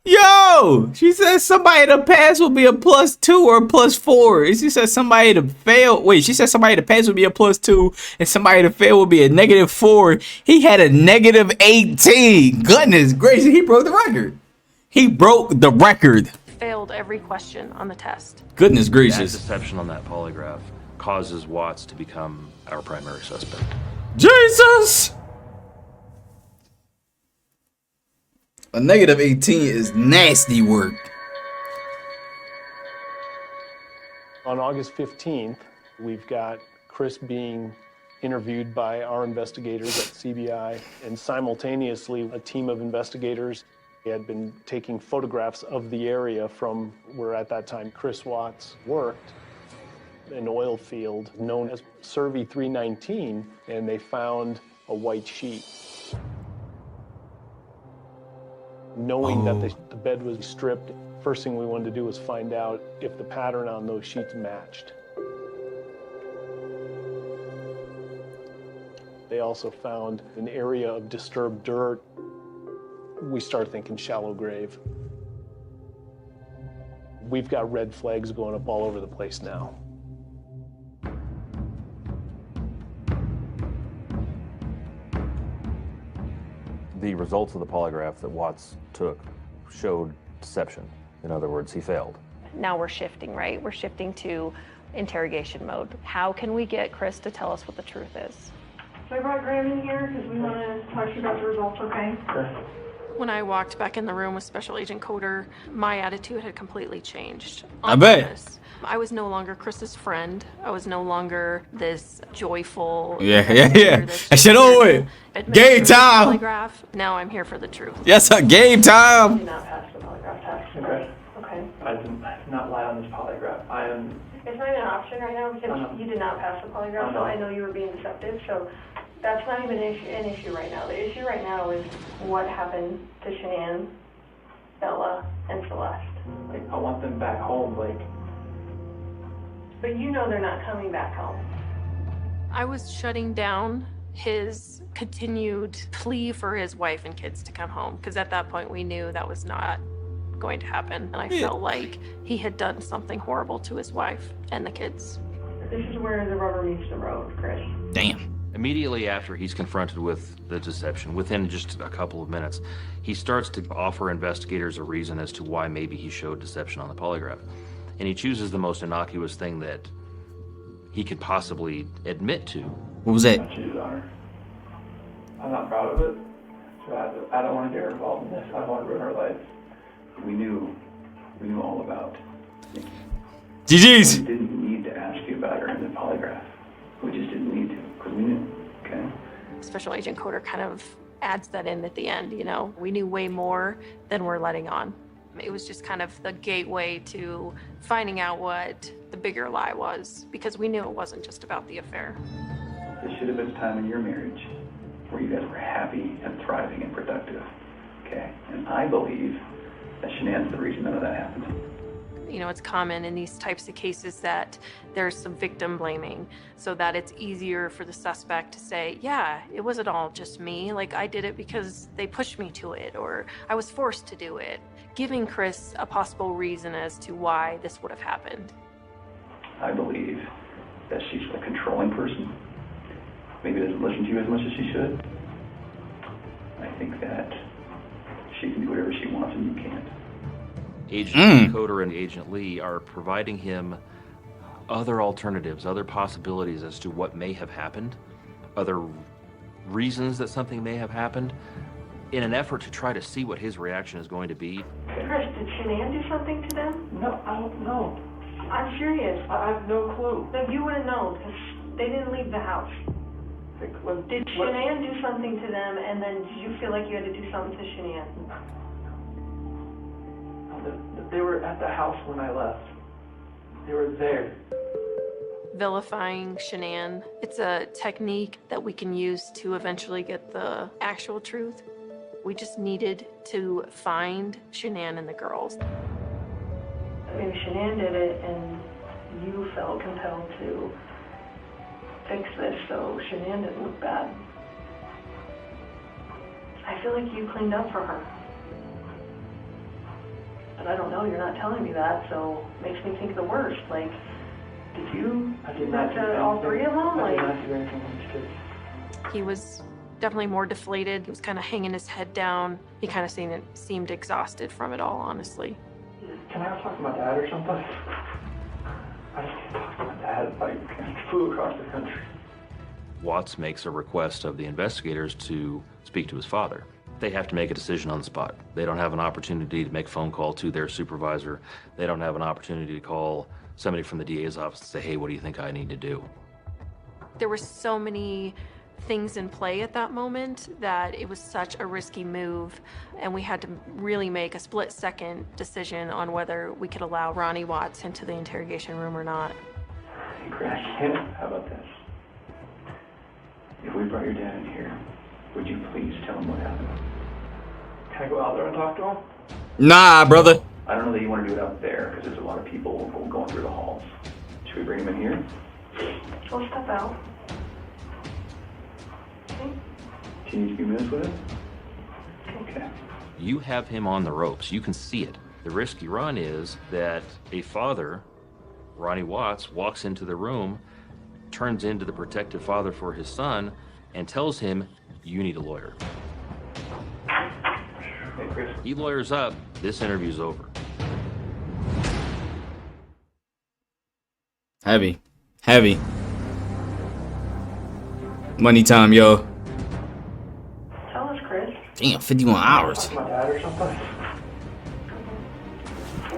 Speaker 2: Yo! She said somebody to pass would be a +2 or a +4. She said somebody to fail. Wait, she said somebody to pass would be a +2 and somebody to fail would be a -4. He had a -18. Goodness gracious, he broke the record. He broke the record.
Speaker 1: Failed every question on the test.
Speaker 2: Goodness gracious.
Speaker 4: That deception on that polygraph causes Watts to become our primary suspect.
Speaker 2: Jesus! A -18 is nasty work.
Speaker 18: On August 15th, we've got Chris being interviewed by our investigators at CBI, and simultaneously a team of investigators had been taking photographs of the area from where at that time Chris Watts worked, an oil field known as Survey 319, and they found a white sheet. Knowing that the bed was stripped, first thing we wanted to do was find out if the pattern on those sheets matched. They also found an area of disturbed dirt. We started thinking shallow grave. We've got red flags going up all over the place now.
Speaker 4: The results of the polygraph that Watts took showed deception. In other words, he failed.
Speaker 1: Now we're shifting, right? We're shifting to interrogation mode. How can we get Chris to tell us what the truth is?
Speaker 11: So I brought Graham in here because we want to talk to you about the results, okay?
Speaker 3: Sure.
Speaker 1: When I walked back in the room with Special Agent Coder, my attitude had completely changed.
Speaker 2: I bet.
Speaker 1: Chris. I was no longer Chris's friend. I was no longer this joyful.
Speaker 2: Yeah. I should know it. Game time.
Speaker 1: Polygraph. Now I'm here for the truth.
Speaker 2: Yes, sir. Game time.
Speaker 11: You did not pass the polygraph test.
Speaker 3: Okay.
Speaker 11: Okay.
Speaker 3: I did not lie on this polygraph. I am.
Speaker 11: It's not even an option right now because you did not pass the polygraph, so I know you were being deceptive. So that's not even an issue right now. The issue right now is what happened to Shanann, Bella, and Celeste.
Speaker 3: Like, I want them back home. Like.
Speaker 11: But you know they're not coming back home.
Speaker 1: I was shutting down his continued plea for his wife and kids to come home because at that point we knew that was not going to happen, and I felt like he had done something horrible to his wife and the kids.
Speaker 11: This is where the rubber meets the road, Chris.
Speaker 2: Damn.
Speaker 4: Immediately after he's confronted with the deception, within just a couple of minutes, he starts to offer investigators a reason as to why maybe he showed deception on the polygraph. And he chooses the most innocuous thing that he could possibly admit to.
Speaker 2: What was that?
Speaker 3: I cheated on her. I'm not proud of it, so I don't want to get her involved in this. I don't want to ruin her life. We knew all about it.
Speaker 2: GG's.
Speaker 3: We didn't need to ask you about her in the polygraph. We just didn't need to, because we knew, okay?
Speaker 1: Special Agent Coder kind of adds that in at the end, you know? We knew way more than we're letting on. It was just kind of the gateway to finding out what the bigger lie was, because we knew it wasn't just about the affair.
Speaker 3: This should have been a time in your marriage where you guys were happy and thriving and productive, okay? And I believe that Shanann's the reason none of that happened.
Speaker 1: You know, it's common in these types of cases that there's some victim blaming, so that it's easier for the suspect to say, yeah, it wasn't all just me. Like, I did it because they pushed me to it, or I was forced to do it, giving Chris a possible reason as to why this would have happened.
Speaker 7: I believe that she's a controlling person. Maybe doesn't listen to you as much as she should. I think that she can do whatever she wants and you can't.
Speaker 4: Agent Coder and Agent Lee are providing him other alternatives, other possibilities as to what may have happened, other reasons that something may have happened, in an effort to try to see what his reaction is going to be.
Speaker 11: Chris, did Shanann do something to them?
Speaker 3: No, I don't know.
Speaker 11: I'm curious.
Speaker 3: I have no clue.
Speaker 11: No, you would have known, because they didn't leave the house. Did Shanann do something to them, and then did you feel like you had to do something to Shanann?
Speaker 3: They were at the house when I left. They were there.
Speaker 1: Vilifying Shanann, it's a technique that we can use to eventually get the actual truth. We just needed to find Shanann and the girls.
Speaker 11: Maybe Shanann did it, and you felt compelled to fix this so Shanann didn't look bad. I feel like you cleaned up for her. But I don't know, you're not telling me that, so it makes me think the worst. Like, did you do that to all three of them?
Speaker 3: I did not do anything with these kids.
Speaker 1: He was definitely more deflated. He was kind of hanging his head down. He kind of seemed exhausted from it all, honestly.
Speaker 3: Can I talk to my dad or something? I just can't talk to my dad. Like, I flew across the country.
Speaker 4: Watts makes a request of the investigators to speak to his father. They have to make a decision on the spot. They don't have an opportunity to make a phone call to their supervisor. They don't have an opportunity to call somebody from the DA's office and say, hey, what do you think I need to do?
Speaker 1: There were so many things in play at that moment that it was such a risky move, and we had to really make a split-second decision on whether we could allow Ronnie Watts into the interrogation room or not.
Speaker 7: Hey, Crash, how about this? If we brought your dad in here, would you please tell him what happened?
Speaker 3: Can I go out there and talk to him?
Speaker 2: Nah, brother.
Speaker 7: I don't know that you want to do it out there, because there's a lot of people going through the halls. Should we bring him in here?
Speaker 11: We'll step out. Okay.
Speaker 7: Do you need a few minutes with him? Okay.
Speaker 4: You have him on the ropes. You can see it. The risk you run is that a father, Ronnie Watts, walks into the room, turns into the protective father for his son, and tells him, you need a lawyer.
Speaker 7: Hey, Chris.
Speaker 4: He lawyers up, this interview's over.
Speaker 2: Heavy. Money time, yo.
Speaker 11: Tell us, Chris.
Speaker 2: Damn, 51 hours.
Speaker 3: My dad or something?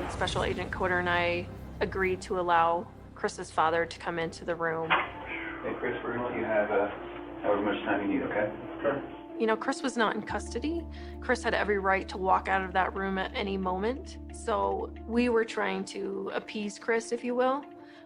Speaker 1: Special Agent Coder and I agreed to allow Chris's father to come into the room.
Speaker 7: Hey, Chris, we're going to let you have however much time you need, okay? Sure.
Speaker 1: You know, Chris was not in custody. Chris had every right to walk out of that room at any moment. So we were trying to appease Chris, if you will.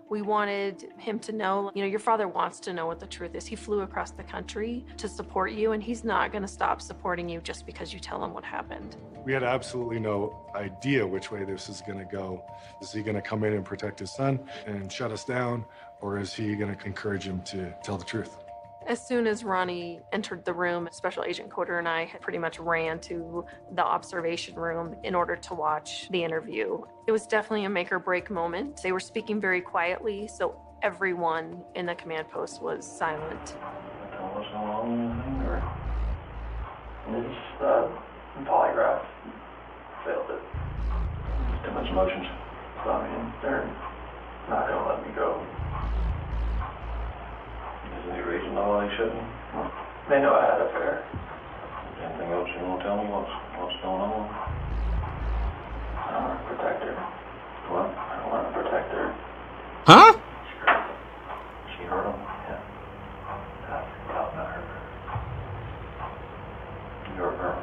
Speaker 1: We wanted him to know, you know, your father wants to know what the truth is. He flew across the country to support you, and he's not going to stop supporting you just because you tell him what happened.
Speaker 17: We had absolutely no idea which way this is going to go. Is he going to come in and protect his son and shut us down, or is he going to encourage him to tell the truth?
Speaker 1: As soon as Ronnie entered the room, Special Agent Coder and I had pretty much ran to the observation room in order to watch the interview. It was definitely a make or break moment. They were speaking very quietly, so everyone in the command post was silent.
Speaker 3: What's going on, or this polygraph failed it. Too much emotions. So, I mean, they're not gonna let me go.
Speaker 15: Is there any reason why they shouldn't?
Speaker 3: They know I had an affair.
Speaker 15: Anything else you want to tell me? What's going on?
Speaker 3: I don't want to protect her.
Speaker 15: What?
Speaker 3: I don't want to protect her.
Speaker 2: Huh?
Speaker 15: She hurt him?
Speaker 3: Yeah. I thought not hurt her.
Speaker 15: You hurt her?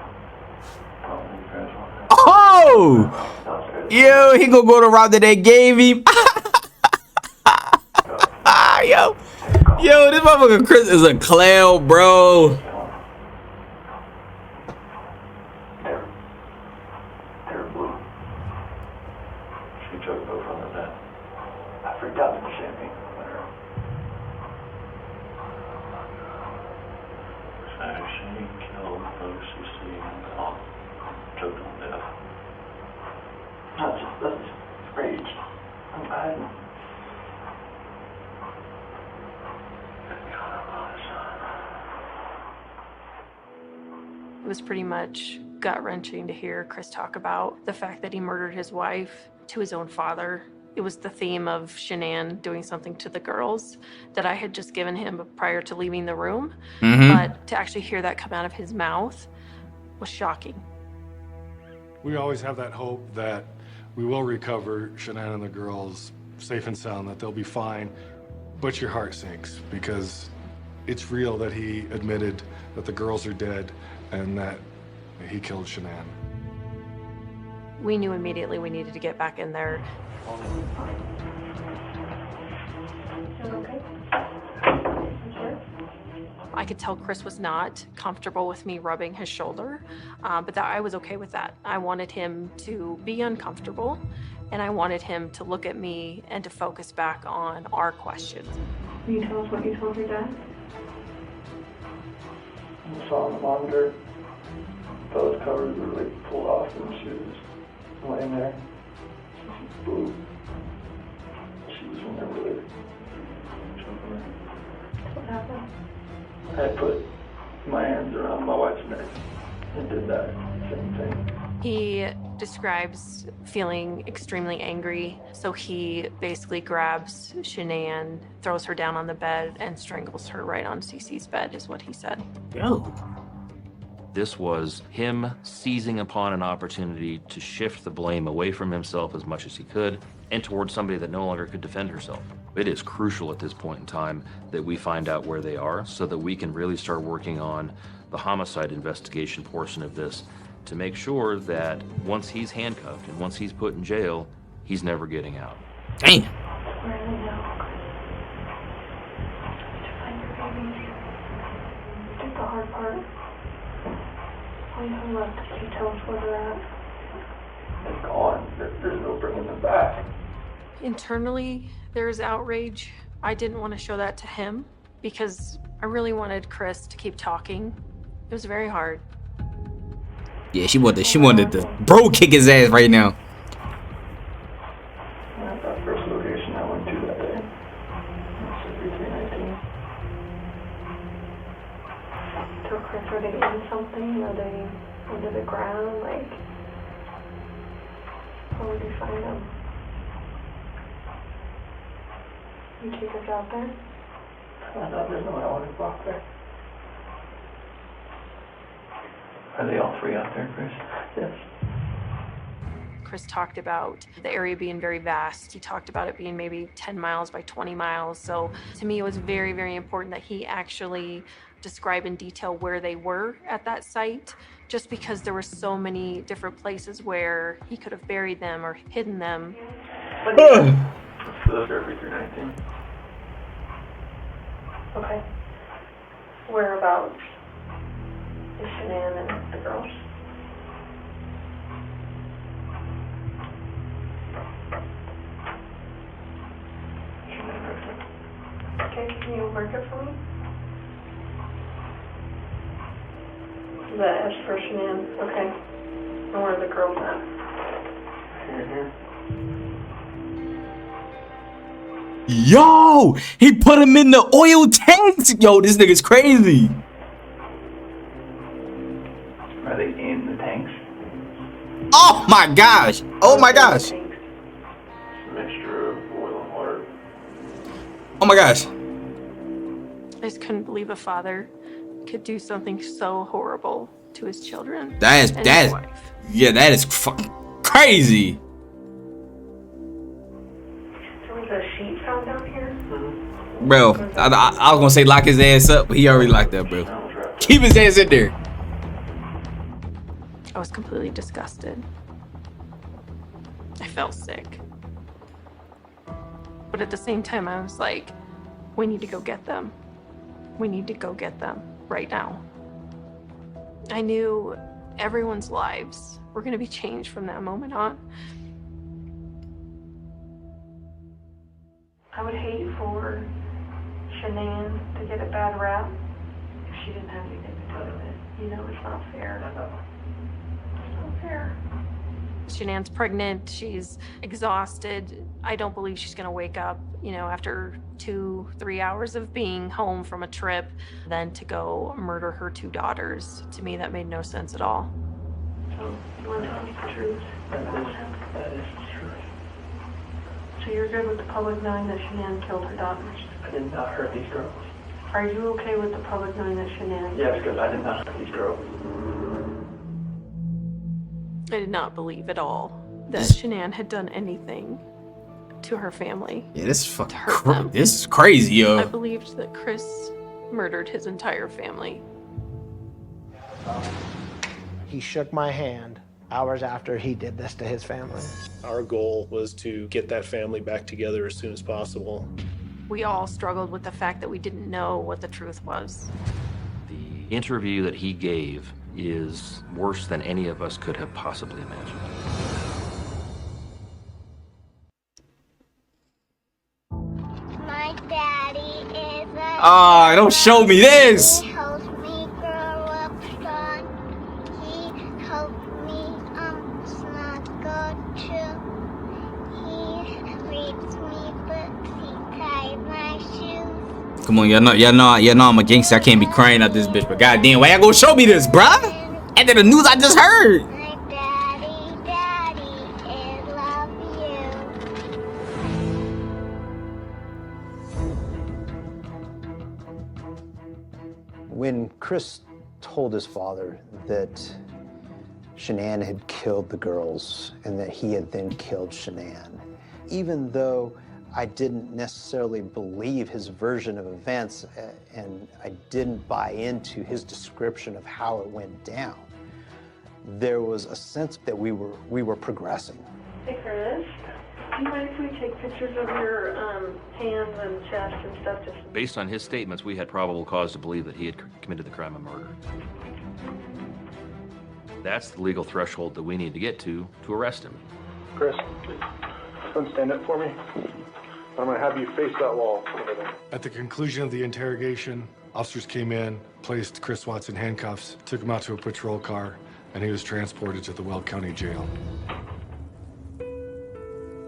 Speaker 15: Probably you guys want to.
Speaker 2: Oh! Yo, he gonna go the route that they gave him. Yo, this motherfucker Chris is a clown, bro.
Speaker 3: They're blue. She took those
Speaker 1: It was pretty much gut-wrenching to hear Chris talk about the fact that he murdered his wife to his own father. It was the theme of Shanann doing something to the girls that I had just given him prior to leaving the room. But to actually hear that come out of his mouth was shocking.
Speaker 17: We always have that hope that we will recover Shanann and the girls safe and sound, that they'll be fine. But your heart sinks because it's real that he admitted that the girls are dead and that he killed Shanann.
Speaker 1: We knew immediately we needed to get back in there. I could tell Chris was not comfortable with me rubbing his shoulder, but that I was okay with that. I wanted him to be uncomfortable, and I wanted him to look at me and to focus back on our questions.
Speaker 11: Can you tell us what you told your dad?
Speaker 3: I saw on the monitor, those covers were like pulled off and she was laying there. She was blue. She was in there really choking her.
Speaker 11: What happened?
Speaker 3: I put my hands around my wife's neck and did that same thing.
Speaker 1: He describes feeling extremely angry, so he basically grabs Shanann, throws her down on the bed, and strangles her right on Cece's bed, is what he said.
Speaker 2: Yo.
Speaker 4: This was him seizing upon an opportunity to shift the blame away from himself as much as he could and towards somebody that no longer could defend herself. It is crucial at this point in time that we find out where they are so that we can really start working on the homicide investigation portion of this to make sure that once he's handcuffed and once he's put in jail, he's never getting out.
Speaker 2: Damn.
Speaker 11: Where are they now? To find your babies. This is the hard part. All you have left is to tell us where they're at.
Speaker 3: They're gone. There's no bringing them back.
Speaker 1: Internally, there is outrage. I didn't want to show that to him because I really wanted Chris to keep talking. It was very hard.
Speaker 2: Yeah, she wanted the bro kick his ass right now.
Speaker 3: That's that first location I went to that day. It's 319.
Speaker 11: So Chris, are they in something? Are they under the ground? Like, how would you find them? You take us out there?
Speaker 3: I thought there's no way I want to walk there.
Speaker 7: Are they all three out there, Chris?
Speaker 3: Yes.
Speaker 1: Chris talked about the area being very vast. He talked about it being maybe 10 miles by 20 miles. So to me, it was very, very important that he actually describe in detail where they were at that site, just because there were so many different places where he could have buried them or hidden them.
Speaker 3: So those are every 319.
Speaker 11: Okay. Whereabouts is Shanann and the girls? Okay, can you mark it for me? The S for Shanann, okay. And where are the girls at?
Speaker 3: Here.
Speaker 2: Yo, he put him in the oil tanks. Yo, this nigga's crazy.
Speaker 7: Are they in the tanks?
Speaker 2: Oh my gosh. Oh my gosh.
Speaker 3: Mixture of oil and water.
Speaker 2: Oh my gosh.
Speaker 1: I just couldn't believe a father could do something so horrible to his children.
Speaker 2: That is yeah, that is fucking crazy.
Speaker 11: There was a sheet found down here?
Speaker 2: Bro, I was gonna say lock his ass up, but he already locked up, bro. Keep his ass in there.
Speaker 1: I was completely disgusted. I felt sick. But at the same time, I was like, we need to go get them. We need to go get them right now. I knew everyone's lives were going to be changed from that moment on.
Speaker 11: I would hate for Shanann to get a bad rap if she didn't have anything to do with it. You know, it's not fair. It's not fair.
Speaker 1: Shanann's pregnant, she's exhausted. I don't believe she's gonna wake up, after 2-3 hours of being home from a trip, then to go murder her 2 daughters. To me, that made no sense at all.
Speaker 11: So, you want to tell us the truth?
Speaker 3: That is the truth.
Speaker 11: So you're good with the public knowing that Shanann killed her daughters?
Speaker 3: I did not hurt these girls.
Speaker 11: Are you okay with the public knowing that Shanann?
Speaker 3: Yes, because I did not hurt these girls.
Speaker 1: I did not believe at all that Shanann had done anything to her family.
Speaker 2: Yeah, this is fucking this is crazy, yo.
Speaker 1: I believed that Chris murdered his entire family.
Speaker 14: He shook my hand hours after he did this to his family.
Speaker 18: Our goal was to get that family back together as soon as possible.
Speaker 1: We all struggled with the fact that we didn't know what the truth was.
Speaker 4: The interview that he gave is worse than any of us could have possibly imagined.
Speaker 5: My daddy is a
Speaker 2: Ah, don't show me this.
Speaker 5: He helps me grow up strong. He helped me snuggle too. He reads me books. He ties my shoes.
Speaker 2: Come on, y'all know I'm a gangster. I can't be crying at this bitch, but goddamn, why y'all gonna show me this, bruh? After the news I just heard.
Speaker 5: My daddy is love you.
Speaker 6: When Chris told his father that Shanann had killed the girls and that he had then killed Shanann, even though I didn't necessarily believe his version of events and I didn't buy into his description of how it went down, there was a sense that we were progressing.
Speaker 11: Hey, Chris. Do you mind if we take pictures of your hands and chest and stuff? Just
Speaker 4: Based on his statements, we had probable cause to believe that he had committed the crime of murder. That's the legal threshold that we need to get to arrest him.
Speaker 22: Chris, come stand up for me. I'm gonna have you face that wall over there.
Speaker 17: At the conclusion of the interrogation, officers came in, placed Chris Watts in handcuffs, took him out to a patrol car, and he was transported to the Weld County Jail.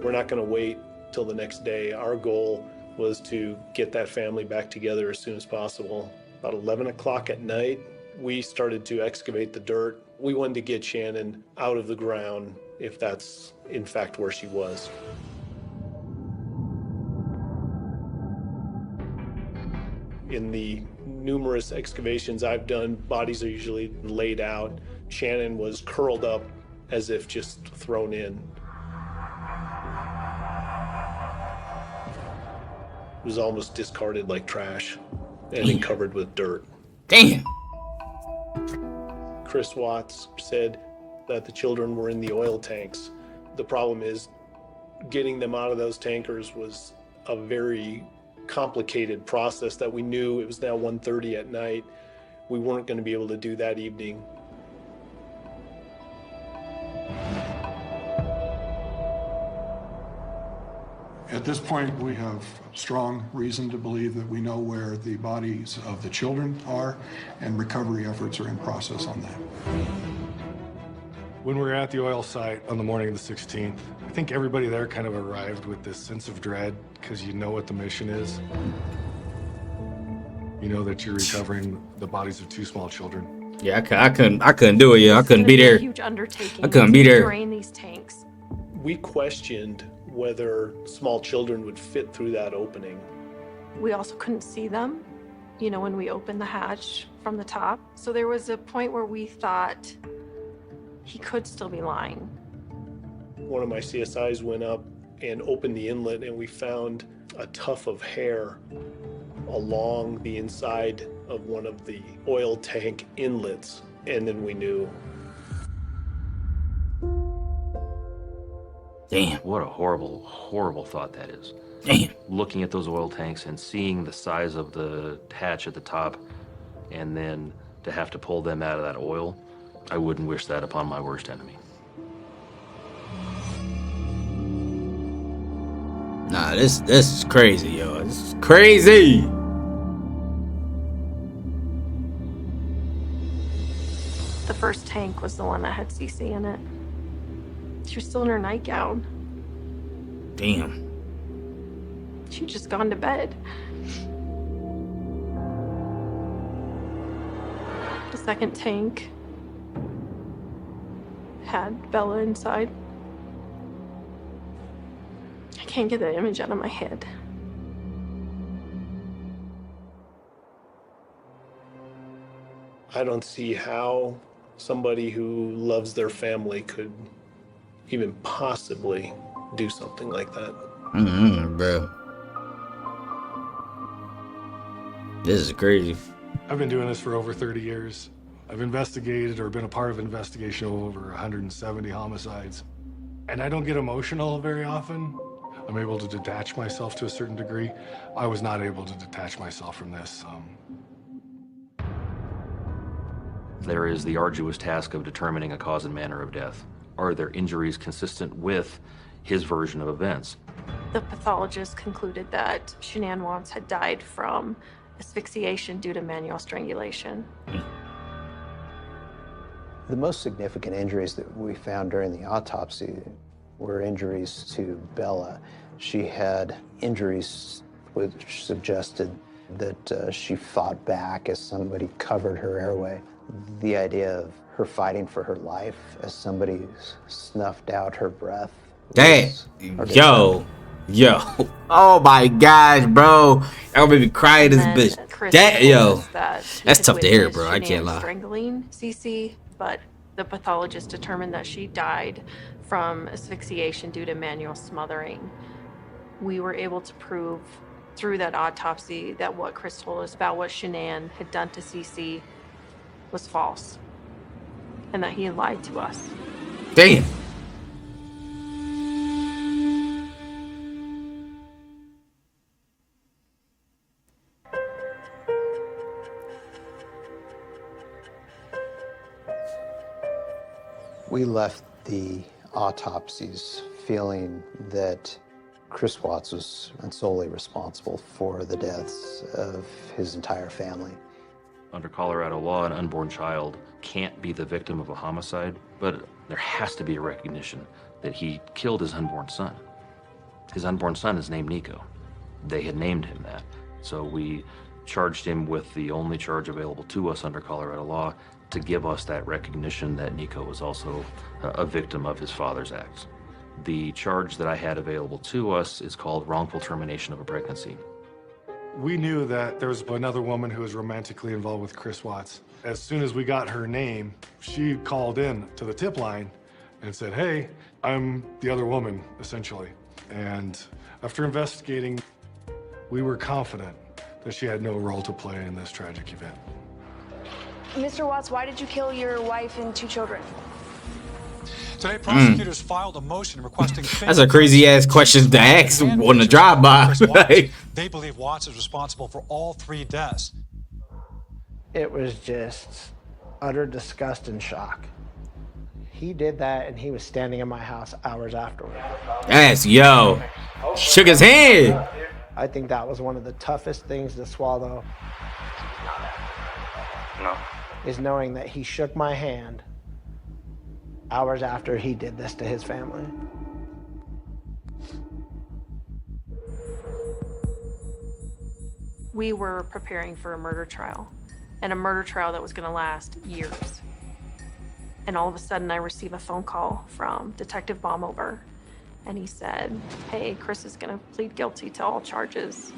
Speaker 18: We're not going to wait till the next day. Our goal was to get that family back together as soon as possible. About 11 o'clock at night, we started to excavate the dirt. We wanted to get Shanann out of the ground if that's in fact where she was. In the numerous excavations I've done, bodies are usually laid out. Shanann was curled up as if just thrown in. It was almost discarded like trash and then covered with dirt.
Speaker 2: Damn.
Speaker 18: Chris Watts said that the children were in the oil tanks. The problem is getting them out of those tankers was a very complicated process that we knew. It was now 1:30 at night. We weren't going to be able to do that evening.
Speaker 10: At this point, we have strong reason to believe that we know where the bodies of the children are, and recovery efforts are in process on that.
Speaker 17: When we were at the oil site on the morning of the 16th, I think everybody there kind of arrived with this sense of dread because you know what the mission is. You know that you're recovering the bodies of 2 small children.
Speaker 2: Yeah, I couldn't do it. Yeah, I couldn't be there.
Speaker 1: Huge undertaking.
Speaker 2: I couldn't be there.
Speaker 1: Drain these tanks.
Speaker 18: We questioned whether small children would fit through that opening.
Speaker 1: We also couldn't see them, when we opened the hatch from the top. So there was a point where we thought he could still be lying.
Speaker 18: One of my CSIs went up and opened the inlet, and we found a tuft of hair along the inside of one of the oil tank inlets, and then we knew.
Speaker 2: Damn.
Speaker 4: What a horrible, horrible thought that is.
Speaker 2: Damn.
Speaker 4: Looking at those oil tanks and seeing the size of the hatch at the top, and then to have to pull them out of that oil, I wouldn't wish that upon my worst enemy.
Speaker 2: Nah, this is crazy, yo. This is crazy.
Speaker 1: The first tank was the one that had CC in it. She was still in her nightgown.
Speaker 2: Damn.
Speaker 1: She'd just gone to bed. The second tank had Bella inside. I can't get that image out of my head.
Speaker 18: I don't see how somebody who loves their family could even possibly do something like that.
Speaker 2: Bro. This is crazy.
Speaker 17: I've been doing this for over 30 years. I've investigated or been a part of an investigation of over 170 homicides. And I don't get emotional very often. I'm able to detach myself to a certain degree. I was not able to detach myself from this.
Speaker 4: There is the arduous task of determining a cause and manner of death. Are there injuries consistent with his version of events?
Speaker 1: The pathologist concluded that Shanann Watts had died from asphyxiation due to manual strangulation.
Speaker 6: The most significant injuries that we found during the autopsy were injuries to Bella. She had injuries which suggested that she fought back as somebody covered her airway. The idea of her fighting for her life as somebody snuffed out her breath.
Speaker 2: Dang. Yo. Oh my gosh, bro. That made me cry this bitch. That, yo. That's tough to hear, bro. I can't lie.
Speaker 1: Strangling Cece, but the pathologist determined that she died from asphyxiation due to manual smothering. We were able to prove through that autopsy that what Chris told us about what Shanann had done to Cece was false, and that he had lied to us.
Speaker 2: Damn.
Speaker 6: We left the autopsies feeling that Chris Watts was solely responsible for the deaths of his entire family.
Speaker 4: Under Colorado law, an unborn child can't be the victim of a homicide, but there has to be a recognition that he killed his unborn son. His unborn son is named Nico. They had named him that. So we charged him with the only charge available to us under Colorado law to give us that recognition that Nico was also a victim of his father's acts. The charge that I had available to us is called wrongful termination of a pregnancy.
Speaker 17: We knew that there was another woman who was romantically involved with Chris Watts. As soon as we got her name, she called in to the tip line and said, hey, I'm the other woman, essentially. And after investigating, we were confident that she had no role to play in this tragic event.
Speaker 20: Mr. Watts, why did you kill your wife and 2 children?
Speaker 9: Today, prosecutors filed a motion requesting...
Speaker 2: That's a crazy-ass question to ask on the drive-by.
Speaker 9: They believe Watts is responsible for all 3 deaths.
Speaker 14: It was just utter disgust and shock. He did that, and he was standing in my house hours afterward.
Speaker 2: Yes, yo. Shook his hand.
Speaker 14: I think that was one of the toughest things to swallow.
Speaker 15: No.
Speaker 14: Is knowing that he shook my hand hours after he did this to his family.
Speaker 1: We were preparing for a murder trial, and a murder trial that was going to last years. And all of a sudden, I receive a phone call from Detective Baumover, and he said, hey, Chris is going to plead guilty to all charges.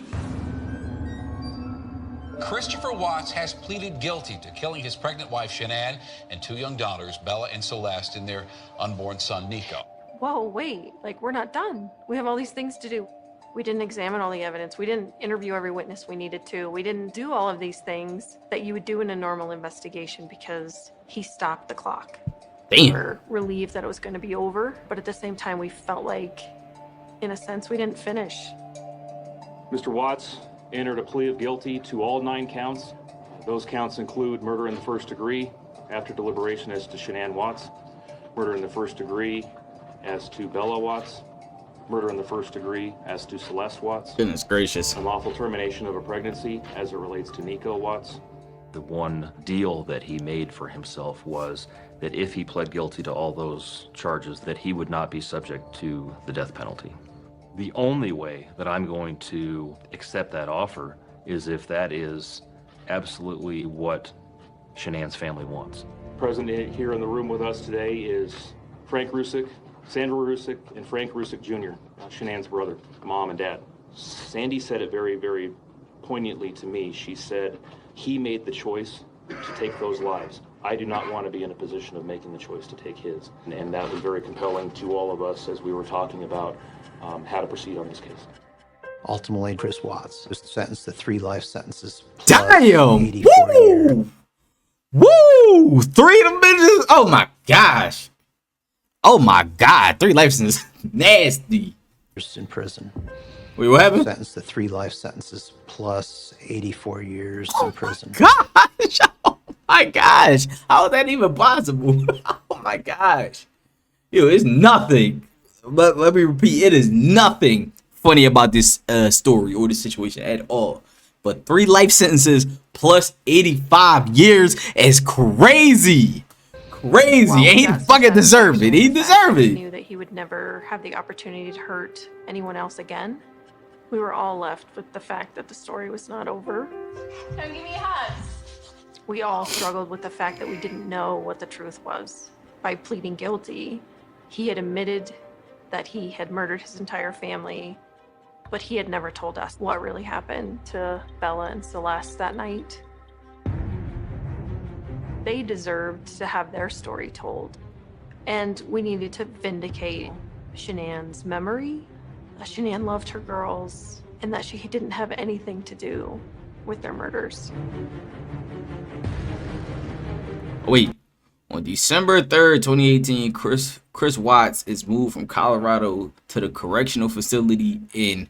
Speaker 12: Christopher Watts has pleaded guilty to killing his pregnant wife, Shanann, and 2 young daughters, Bella and Celeste, and their unborn son, Nico.
Speaker 1: Whoa, wait, like, we're not done. We have all these things to do. We didn't examine all the evidence. We didn't interview every witness we needed to. We didn't do all of these things that you would do in a normal investigation because he stopped the clock.
Speaker 2: Damn.
Speaker 1: We were relieved that it was going to be over, but at the same time, we felt like, in a sense, we didn't finish.
Speaker 4: Mr. Watts entered a plea of guilty to all 9 counts. Those counts include murder in the first degree after deliberation as to Shanann Watts, murder in the first degree as to Bella Watts, murder in the first degree as to Celeste Watts.
Speaker 2: Goodness gracious.
Speaker 4: Unlawful termination of a pregnancy as it relates to Nico Watts, The one deal that he made for himself was that if he pled guilty to all those charges, that he would not be subject to the death penalty. The only way that I'm going to accept that offer is if that is absolutely what Shanann's family wants. Present here in the room with us today is Frank Rusick, Sandra Rusick, and Frank Rusick Jr., Shanann's brother, mom and dad. Sandy said it very, very poignantly to me. She said, he made the choice to take those lives. I do not want to be in a position of making the choice to take his. And that was very compelling to all of us as we were talking about how to proceed on this case.
Speaker 6: Ultimately, Chris Watts was sentenced to 3 life sentences.
Speaker 2: Damn!
Speaker 6: 84 years.
Speaker 2: Woo! 3 of them bitches. Oh my gosh. Oh my god. 3 life sentences. Nasty.
Speaker 6: In prison.
Speaker 2: Wait, what happened?
Speaker 6: Sentenced to 3 life sentences plus 84 years in prison.
Speaker 2: Gosh. Oh my gosh. How is that even possible? Oh my gosh. Yo, it's nothing. Let me repeat. It is nothing funny about this story or this situation at all. But 3 life sentences plus 85 years is crazy. Crazy.
Speaker 1: Well,
Speaker 2: and he fucking deserved it. He deserved
Speaker 1: He
Speaker 2: it.
Speaker 1: knew that he would never have the opportunity to hurt anyone else again. We were all left with the fact that the story was not over.
Speaker 21: Come give me hugs.
Speaker 1: We all struggled with the fact that we didn't know what the truth was. By pleading guilty, he had admitted that he had murdered his entire family, but he had never told us what really happened to Bella and Celeste that night. They deserved to have their story told, and we needed to vindicate Shanann's memory. Shanann loved her girls, and that she didn't have anything to do with their murders.
Speaker 2: Wait. On December 3rd, 2018, Chris Watts is moved from Colorado to the correctional facility in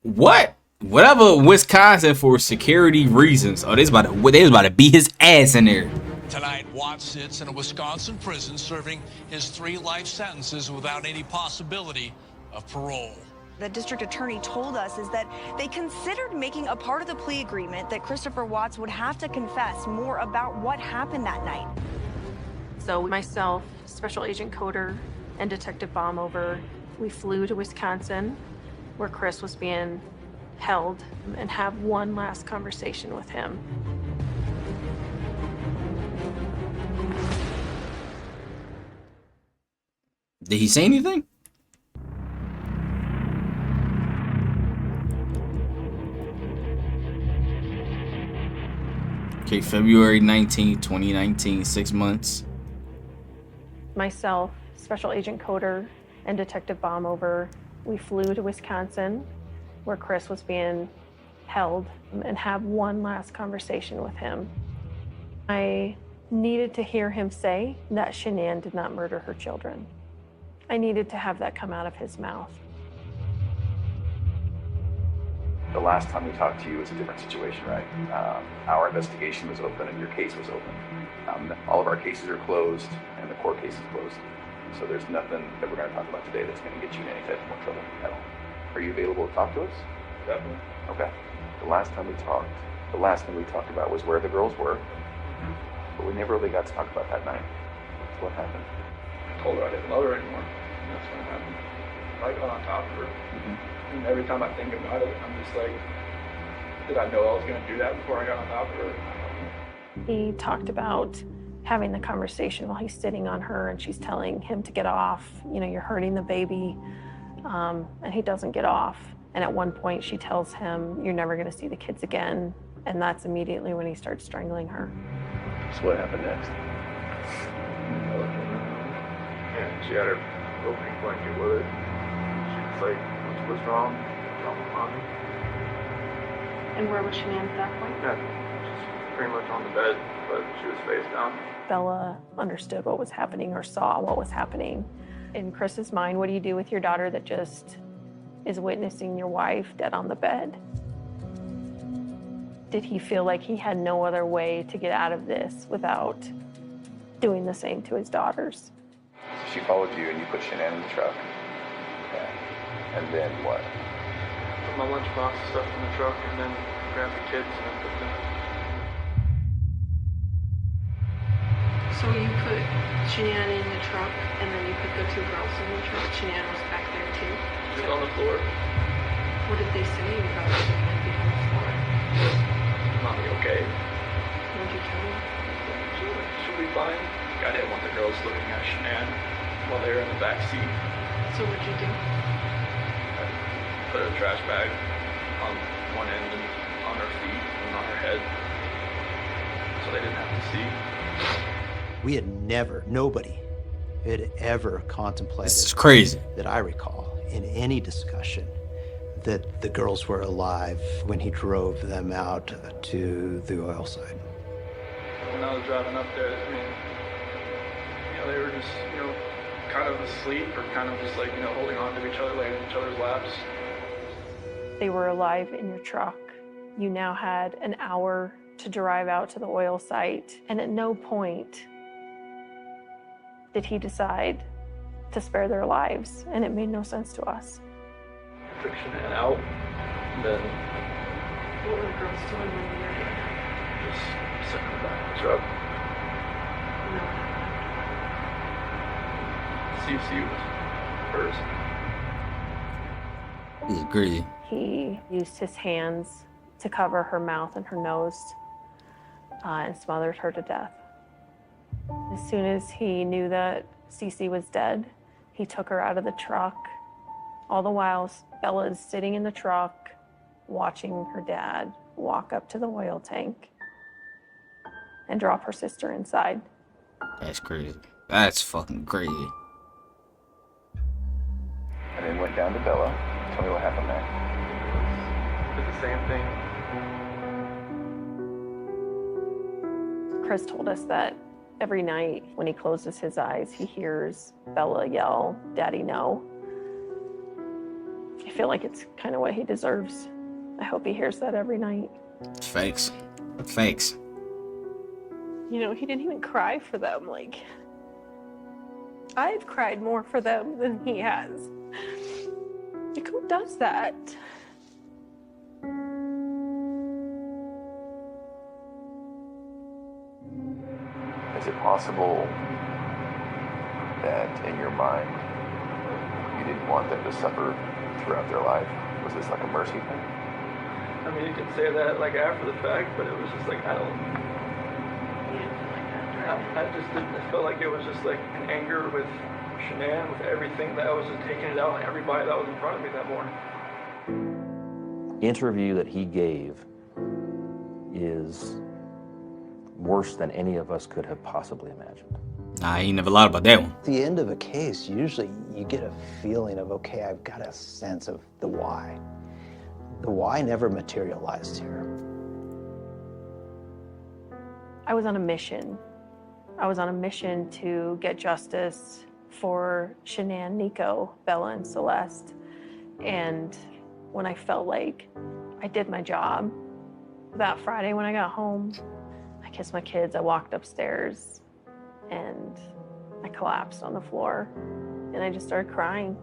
Speaker 2: whatever Wisconsin for security reasons. Oh, they was about to beat his ass in there.
Speaker 13: Tonight, Watts sits in a Wisconsin prison serving his 3 life sentences without any possibility of parole.
Speaker 20: The district attorney told us is that they considered making a part of the plea agreement that Christopher Watts would have to confess more about what happened that night.
Speaker 1: So myself, Special Agent Coder, and Detective Baumover, we flew to Wisconsin, where Chris was being held, and have one last conversation with him.
Speaker 2: Did he say anything? Okay, February 19, 2019, 6 months.
Speaker 1: Myself, Special Agent Coder, and Detective Baumover, we flew to Wisconsin, where Chris was being held, and have one last conversation with him. I needed to hear him say that Shanann did not murder her children. I needed to have that come out of his mouth.
Speaker 7: The last time we talked to you was a different situation, right? Our investigation was open and your case was open. All of our cases are closed and the court case is closed. So there's nothing that we're going to talk about today that's going to get you in any type of more trouble at all. Are you available to talk to us? Definitely. Okay. The last thing we talked about was where the girls were, but we never really got to talk about that night. So what happened?
Speaker 3: I told her I didn't love her anymore. That's what happened. I got on top of her. And every time I think about it, I'm just like, did I know I was going to do that before I got on top of her?
Speaker 1: He talked about having the conversation while he's sitting on her and she's telling him to get off. You know, you're hurting the baby. And he doesn't get off. And at one point she tells him, you're never going to see the kids again. And that's immediately when he starts strangling her.
Speaker 7: So what happened next?
Speaker 3: Yeah, she had her opening blanket with her. She was like, what's wrong? Wrong with mommy?
Speaker 1: And where was Shanann at that point?
Speaker 3: Yeah, she's pretty much on the bed, but she was face down.
Speaker 1: Bella understood what was happening or saw what was happening. In Chris's mind, what do you do with your daughter that just is witnessing your wife dead on the bed? Did he feel like he had no other way to get out of this without doing the same to his daughters?
Speaker 7: So she followed you and you put Shanann in the truck. Okay. And then what?
Speaker 3: Put my lunchbox stuff in the truck and then grabbed the kids and then put them.
Speaker 11: So you put Shanann in the truck, and then you put the two girls in the truck. Shanann was back there too.
Speaker 3: She was on the floor.
Speaker 11: What did they say about Shanann being on the floor?
Speaker 3: Mommy, okay?
Speaker 11: What did you tell them?
Speaker 3: She'll be fine. I didn't want the girls looking at Shanann while they were in the back seat.
Speaker 11: So what'd you do?
Speaker 3: I put a trash bag on one end and on her feet and on her head, so they didn't have to see.
Speaker 6: We had nobody had ever contemplated.
Speaker 2: This is crazy.
Speaker 6: That I recall in any discussion that the girls were alive when he drove them out to the oil site.
Speaker 3: When I was driving up there, I mean, they were just, kind of asleep or kind of just like, holding on to each other, laying in each other's laps.
Speaker 1: They were alive in your truck. You now had an hour to drive out to the oil site, and at no point did he decide to spare their lives, and it made no sense to us.
Speaker 3: Took Shanann out, and then
Speaker 11: What were the girls doing when you were there?
Speaker 3: just sitting in the back of the truck. CC was first.
Speaker 2: This is crazy.
Speaker 1: He used his hands to cover her mouth and her nose and smothered her to death. As soon as he knew that Cece was dead, he took her out of the truck. All the while, Bella is sitting in the truck, watching her dad walk up to the oil tank and drop her sister inside.
Speaker 2: That's crazy. That's fucking crazy.
Speaker 7: And then went down to Bella. Tell me what happened there.
Speaker 3: Did the same thing.
Speaker 1: Chris told us that every night when he closes his eyes, he hears Bella yell, "Daddy, no." I feel like it's kind of what he deserves. I hope he hears that every night.
Speaker 2: It's fakes. Fakes.
Speaker 1: He didn't even cry for them. Like, I've cried more for them than he has. Like, who does that?
Speaker 7: Is it possible that in your mind you didn't want them to suffer throughout their life? Was this like a mercy thing?
Speaker 3: I mean, you can say that like after the fact, but it was just like, I just didn't. I felt like it was just like an anger with Shanann, with everything that I was just taking it out on everybody that was in front of me that morning.
Speaker 4: Interview that he gave is worse than any of us could have possibly imagined.
Speaker 2: Nah, he never lied about that one.
Speaker 6: At the end of a case, usually you get a feeling of, okay, I've got a sense of the why. The why never materialized here.
Speaker 1: I was on a mission. I was on a mission to get justice for Shanann, Nico, Bella, and Celeste. And when I felt like I did my job, that Friday when I got home, I kissed my kids, I walked upstairs, and I collapsed on the floor, and I just started crying.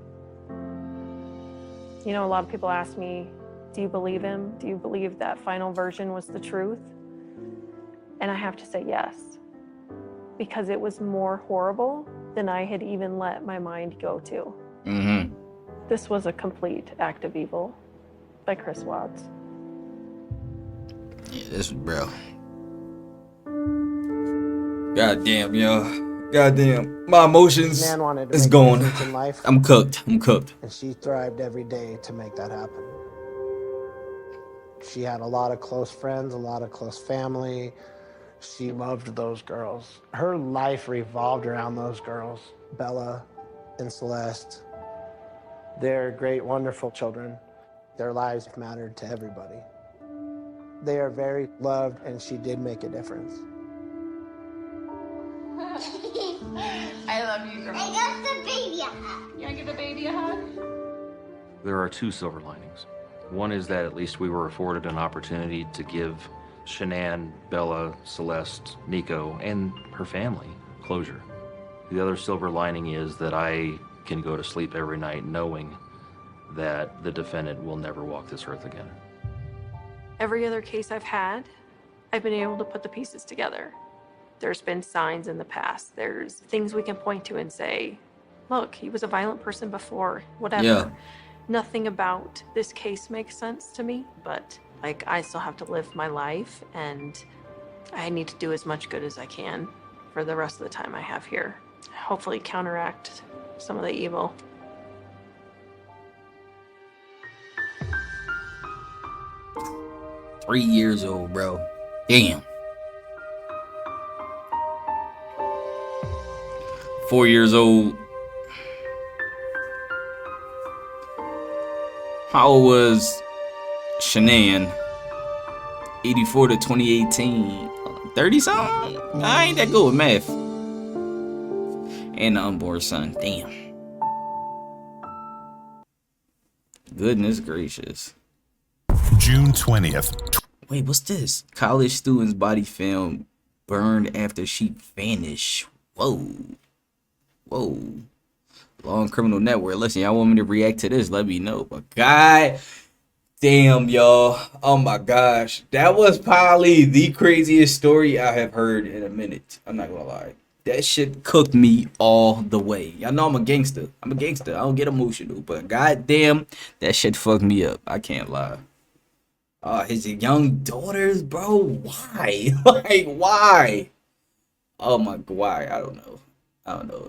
Speaker 1: A lot of people ask me, do you believe him? Do you believe that final version was the truth? And I have to say yes, because it was more horrible than I had even let my mind go to.
Speaker 2: Mm-hmm.
Speaker 1: This was a complete act of evil by Chris Watts.
Speaker 2: Yeah, this was bro. Goddamn, yo. Goddamn. My emotions
Speaker 14: Man wanted to
Speaker 2: is
Speaker 14: make a
Speaker 2: going.
Speaker 14: difference in life.
Speaker 2: I'm cooked. I'm cooked.
Speaker 14: And she thrived every day to make that happen. She had a lot of close friends, a lot of close family. She loved those girls. Her life revolved around those girls, Bella and Celeste. They're great, wonderful children. Their lives mattered to everybody. They are very loved, and she did make a difference.
Speaker 5: I love you, girl. I got the baby a hug.
Speaker 21: You want to give the baby a hug?
Speaker 4: There are two silver linings. One is that at least we were afforded an opportunity to give Shanann, Bella, Celeste, Nico, and her family closure. The other silver lining is that I can go to sleep every night knowing that the defendant will never walk this earth again.
Speaker 1: Every other case I've had, I've been able to put the pieces together. There's been signs in the past. There's things we can point to and say, look, he was a violent person before, whatever.
Speaker 2: Yeah.
Speaker 1: Nothing about this case makes sense to me, but like I still have to live my life and I need to do as much good as I can for the rest of the time I have here. Hopefully counteract some of the evil.
Speaker 2: Three years old, bro. Damn. 4 years old. How old was Shanann? 84 to 2018. 30 something? I ain't that good with math. And the unborn son. Damn. Goodness gracious.
Speaker 8: June 20th.
Speaker 2: Wait, what's this? College student's body found burned after she vanished. Whoa. Whoa. Long criminal network. Listen, y'all want me to react to this? Let me know. But god damn, y'all. Oh my gosh. That was probably the craziest story I have heard in a minute. I'm not gonna lie. That shit cooked me all the way. Y'all know I'm a gangster. I don't get emotional. But goddamn, that shit fucked me up. I can't lie. His young daughters, bro. Why? Like, why? Oh my god, why? I don't know.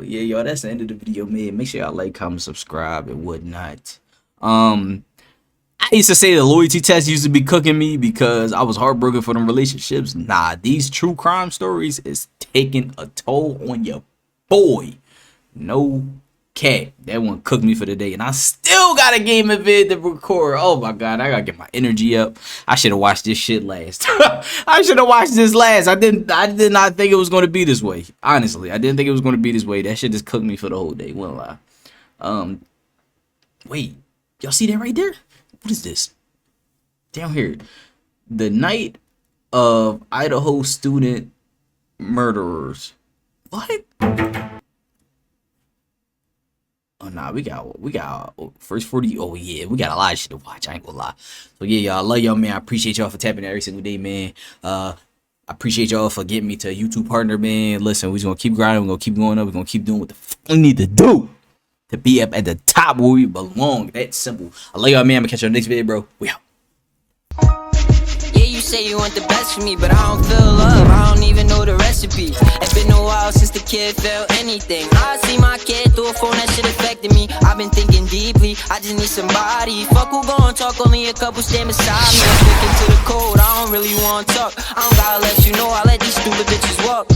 Speaker 2: Yeah, y'all, that's the end of the video, man. Make sure y'all like, comment, subscribe, and whatnot. I used to say the loyalty test used to be cooking me because I was heartbroken for them relationships. Nah, these true crime stories is taking a toll on your boy. No cat. That one cooked me for the day, and I still got a game of vid to record. Oh my god, I gotta get my energy up. I should have watched this shit last. I should have watched this last. I did not think it was going to be this way. Honestly, I didn't think it was going to be this way. That shit just cooked me for the whole day. Won't lie. Wait, y'all see that right there? What is this? Down here, the night of Idaho student murderers. What? Oh nah, we got first 40. Oh yeah, we got a lot of shit to watch. I ain't gonna lie. So yeah, y'all, I love y'all, man. I appreciate y'all for tapping every single day, man. I appreciate y'all for getting me to a YouTube partner, man. Listen, we're gonna keep grinding. We're gonna keep going up. We're gonna keep doing what the fuck we need to do to be up at the top where we belong. That's simple. I love y'all, man. I'm gonna catch you on the next video, bro. We out.
Speaker 16: Yeah, you say you want the best for me, but I don't feel love. I don't even know the recipe. It's been a while since the kid felt anything. I see my kid through a phone, that shit affected me. I've been thinking deeply, I just need somebody. Fuck who gon' talk, only a couple stand beside me. I'm sticking to the code, I don't really wanna talk. I don't gotta let you know, I let these stupid bitches walk.